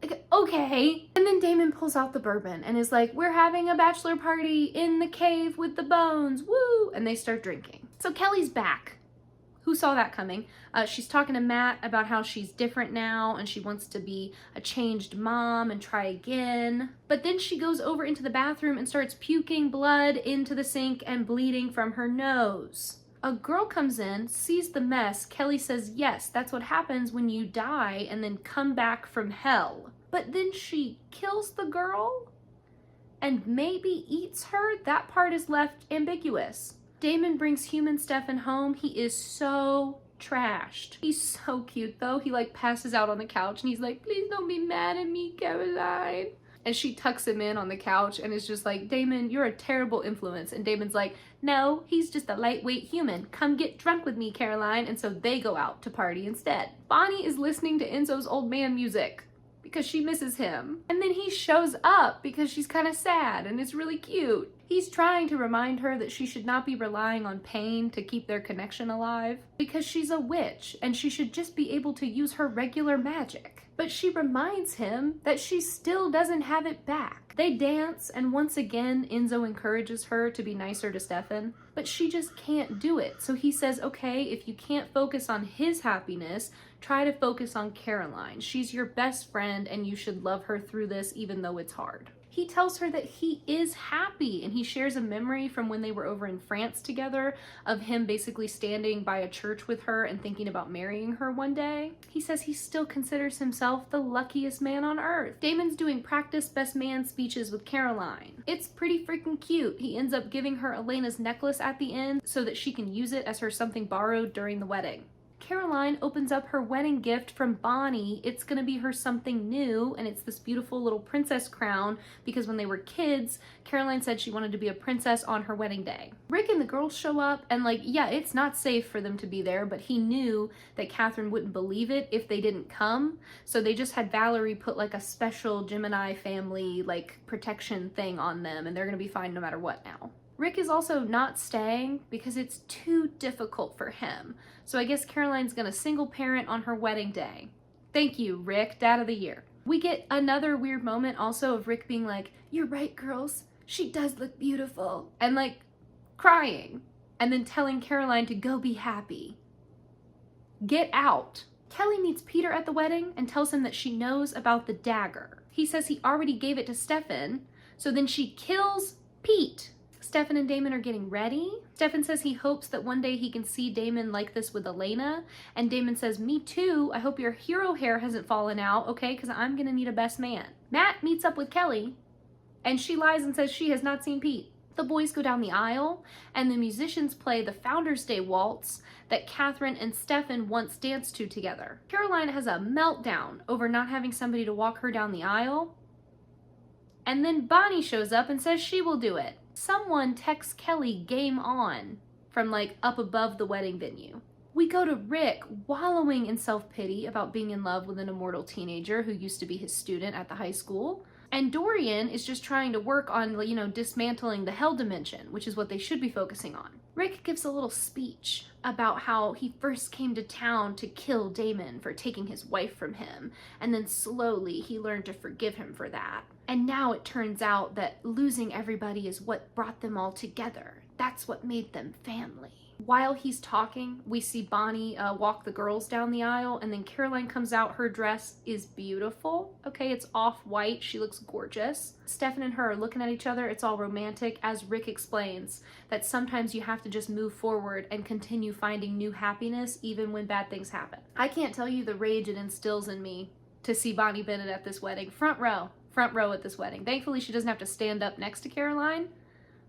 Like, okay. And then Damon pulls out the bourbon and is like, we're having a bachelor party in the cave with the bones, woo! And they start drinking. So Kelly's back. Who saw that coming? She's talking to Matt about how she's different now and she wants to be a changed mom and try again. But then she goes over into the bathroom and starts puking blood into the sink and bleeding from her nose. A girl comes in, sees the mess. Kelly says, yes, that's what happens when you die and then come back from hell. But then she kills the girl and maybe eats her. That part is left ambiguous. Damon brings human Stefan home. He is so trashed. He's so cute though. He, like, passes out on the couch and he's like, please don't be mad at me, Caroline. And she tucks him in on the couch and is just like, Damon, you're a terrible influence. And Damon's like, no, he's just a lightweight human. Come get drunk with me, Caroline. And so they go out to party instead. Bonnie is listening to Enzo's old man music because she misses him. And then he shows up because she's kind of sad and it's really cute. He's trying to remind her that she should not be relying on pain to keep their connection alive, because she's a witch and she should just be able to use her regular magic. But she reminds him that she still doesn't have it back. They dance, and once again, Enzo encourages her to be nicer to Stefan, but she just can't do it. So he says, okay, if you can't focus on his happiness, try to focus on Caroline. She's your best friend and you should love her through this even though it's hard. He tells her that he is happy, and he shares a memory from when they were over in France together of him basically standing by a church with her and thinking about marrying her one day. He says he still considers himself the luckiest man on earth. Damon's doing practice best man speeches with Caroline. It's pretty freaking cute. He ends up giving her Elena's necklace at the end so that she can use it as her something borrowed during the wedding. Caroline opens up her wedding gift from Bonnie. It's gonna be her something new, and it's this beautiful little princess crown because when they were kids, Caroline said she wanted to be a princess on her wedding day. Rick and the girls show up, and yeah, it's not safe for them to be there, but he knew that Katherine wouldn't believe it if they didn't come, so they just had Valerie put a special Gemini family protection thing on them, and they're gonna be fine no matter what now. Rick is also not staying because it's too difficult for him. So I guess Caroline's gonna single parent on her wedding day. Thank you, Rick, Dad of the Year. We get another weird moment also of Rick being like, "You're right, girls, she does look beautiful," and crying, and then telling Caroline to go be happy. Get out. Kelly meets Peter at the wedding and tells him that she knows about the dagger. He says he already gave it to Stefan, so then she kills Pete. Stefan and Damon are getting ready. Stefan says he hopes that one day he can see Damon like this with Elena, and Damon says, "Me too, I hope your hero hair hasn't fallen out, okay, because I'm gonna need a best man." Matt meets up with Kelly, and she lies and says she has not seen Pete. The boys go down the aisle, and the musicians play the Founders Day waltz that Katherine and Stefan once danced to together. Caroline has a meltdown over not having somebody to walk her down the aisle, and then Bonnie shows up and says she will do it. Someone texts Kelly "game on" from up above the wedding venue. We go to Rick wallowing in self-pity about being in love with an immortal teenager who used to be his student at the high school. And Dorian is just trying to work on, dismantling the hell dimension, which is what they should be focusing on. Rick gives a little speech about how he first came to town to kill Damon for taking his wife from him, and then slowly he learned to forgive him for that. And now it turns out that losing everybody is what brought them all together. That's what made them family. While he's talking, we see Bonnie walk the girls down the aisle, and then Caroline comes out. Her dress is beautiful. Okay, it's off-white. She looks gorgeous. Stefan and her are looking at each other. It's all romantic, as Rick explains that sometimes you have to just move forward and continue finding new happiness even when bad things happen. I can't tell you the rage it instills in me to see Bonnie Bennett at this wedding. Front row at this wedding. Thankfully, she doesn't have to stand up next to Caroline,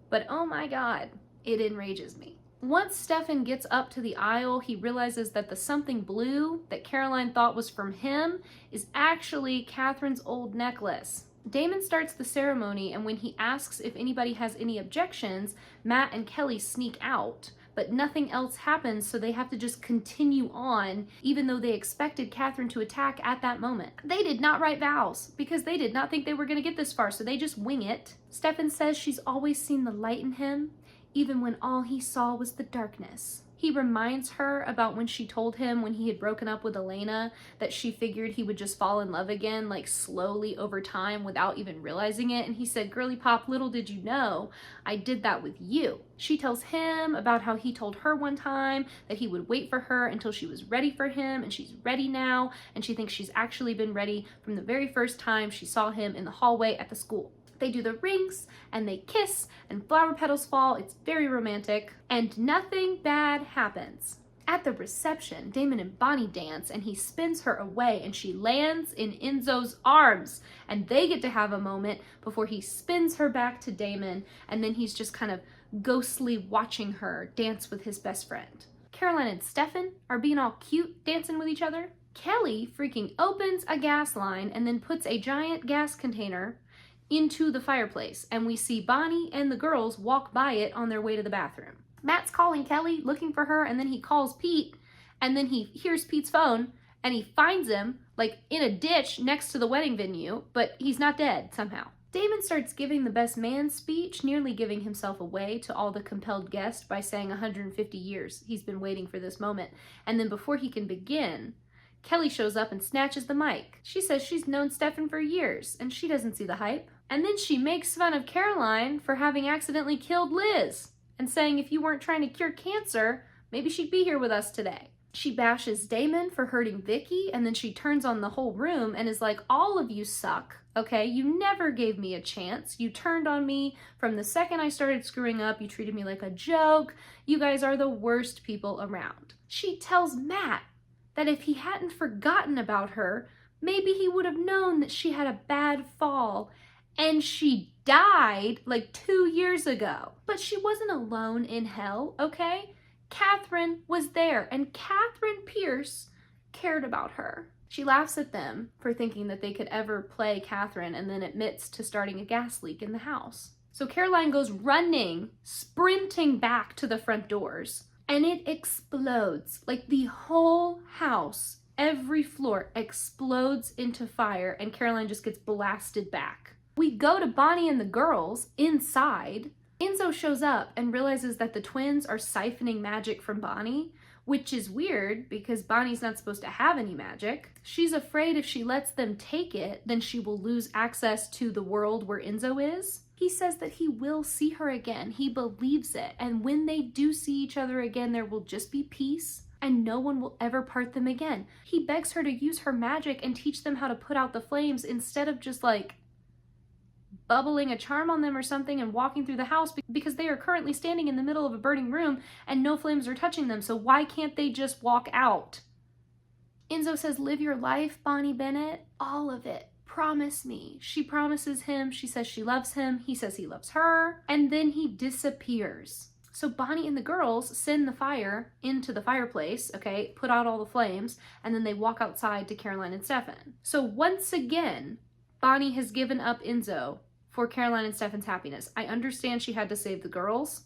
but oh my God, it enrages me. Once Stefan gets up to the aisle, he realizes that the something blue that Caroline thought was from him is actually Katherine's old necklace. Damon starts the ceremony, and when he asks if anybody has any objections, Matt and Kelly sneak out, but nothing else happens, so they have to just continue on, even though they expected Katherine to attack at that moment. They did not write vows, because they did not think they were going to get this far, so they just wing it. Stefan says she's always seen the light in him, even when all he saw was the darkness. He reminds her about when she told him when he had broken up with Elena that she figured he would just fall in love again, slowly over time without even realizing it. And he said, "Girly pop, little did you know, I did that with you." She tells him about how he told her one time that he would wait for her until she was ready for him, and she's ready now. And she thinks she's actually been ready from the very first time she saw him in the hallway at the school. They do the rings, and they kiss, and flower petals fall. It's very romantic, and nothing bad happens. At the reception, Damon and Bonnie dance, and he spins her away, and she lands in Enzo's arms, and they get to have a moment before he spins her back to Damon, and then he's just kind of ghostly watching her dance with his best friend. Caroline and Stefan are being all cute, dancing with each other. Kelly freaking opens a gas line and then puts a giant gas container into the fireplace, and we see Bonnie and the girls walk by it on their way to the bathroom. Matt's calling Kelly, looking for her, and then he calls Pete, and then he hears Pete's phone, and he finds him in a ditch next to the wedding venue, but he's not dead somehow. Damon starts giving the best man speech, nearly giving himself away to all the compelled guests by saying 150 years. He's been waiting for this moment. And then before he can begin, Kelly shows up and snatches the mic. She says she's known Stefan for years, and she doesn't see the hype. And then she makes fun of Caroline for having accidentally killed Liz, and saying if you weren't trying to cure cancer, maybe she'd be here with us today. She bashes Damon for hurting Vicky, and then she turns on the whole room and is like, all of you suck, okay? You never gave me a chance. You turned on me from the second I started screwing up. You treated me like a joke. You guys are the worst people around. She tells Matt that if he hadn't forgotten about her, maybe he would have known that she had a bad fall and she died like 2 years ago. But she wasn't alone in hell, okay? Katherine was there, and Katherine Pierce cared about her. She laughs at them for thinking that they could ever play Katherine, and then admits to starting a gas leak in the house. So Caroline goes running, sprinting back to the front doors, and it explodes. Like the whole house, every floor explodes into fire, and Caroline just gets blasted back. We go to Bonnie and the girls inside. Enzo shows up and realizes that the twins are siphoning magic from Bonnie, which is weird because Bonnie's not supposed to have any magic. She's afraid if she lets them take it, then she will lose access to the world where Enzo is. He says that he will see her again. He believes it. And when they do see each other again, there will just be peace and no one will ever part them again. He begs her to use her magic and teach them how to put out the flames instead of just like bubbling a charm on them or something and walking through the house, because they are currently standing in the middle of a burning room and no flames are touching them. So why can't they just walk out? Enzo says, live your life, Bonnie Bennett, all of it. Promise me. She promises him. She says she loves him. He says he loves her. And then he disappears. So Bonnie and the girls send the fire into the fireplace, okay, put out all the flames, and then they walk outside to Caroline and Stefan. So once again, Bonnie has given up Enzo for Caroline and Stefan's happiness. I understand she had to save the girls.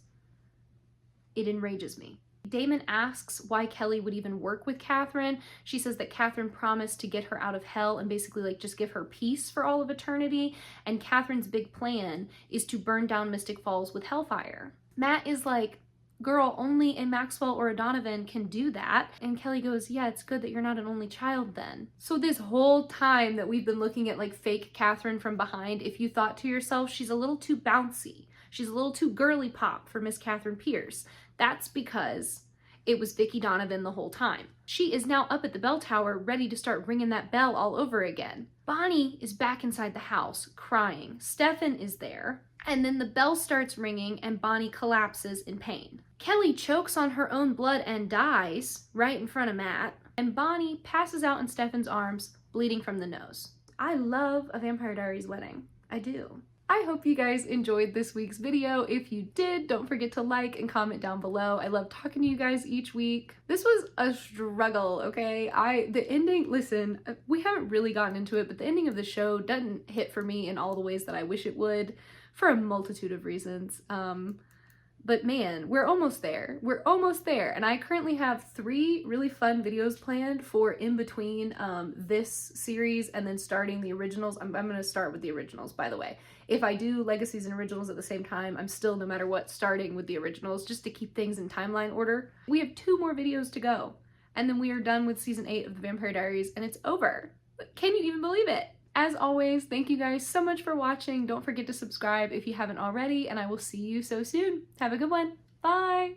It enrages me. Damon asks why Kelly would even work with Katherine. She says that Katherine promised to get her out of hell and basically like just give her peace for all of eternity. And Katherine's big plan is to burn down Mystic Falls with hellfire. Matt is like, girl, only a Maxwell or a Donovan can do that. And Kelly goes, yeah, it's good that you're not an only child then. So this whole time that we've been looking at like fake Katherine from behind, if you thought to yourself, she's a little too bouncy, she's a little too girly pop for Miss Katherine Pierce, that's because it was Vicky Donovan the whole time. She is now up at the bell tower ready to start ringing that bell all over again. Bonnie is back inside the house crying. Stefan is there. And then the bell starts ringing and Bonnie collapses in pain. Kelly chokes on her own blood and dies right in front of Matt. And Bonnie passes out in Stefan's arms, bleeding from the nose. I love A Vampire Diaries wedding. I do. I hope you guys enjoyed this week's video. If you did, don't forget to like and comment down below. I love talking to you guys each week. This was a struggle, okay? The ending, listen, we haven't really gotten into it, but the ending of the show doesn't hit for me in all the ways that I wish it would, for a multitude of reasons. But man, we're almost there. We're almost there. And I currently have 3 really fun videos planned for in between this series and then starting the originals. I'm going to start with the originals, by the way. If I do Legacies and Originals at the same time, I'm still, no matter what, starting with the originals just to keep things in timeline order. We have 2 more videos to go. And then we are done with season 8 of The Vampire Diaries and it's over. Can you even believe it? As always, thank you guys so much for watching. Don't forget to subscribe if you haven't already, and I will see you so soon. Have a good one. Bye!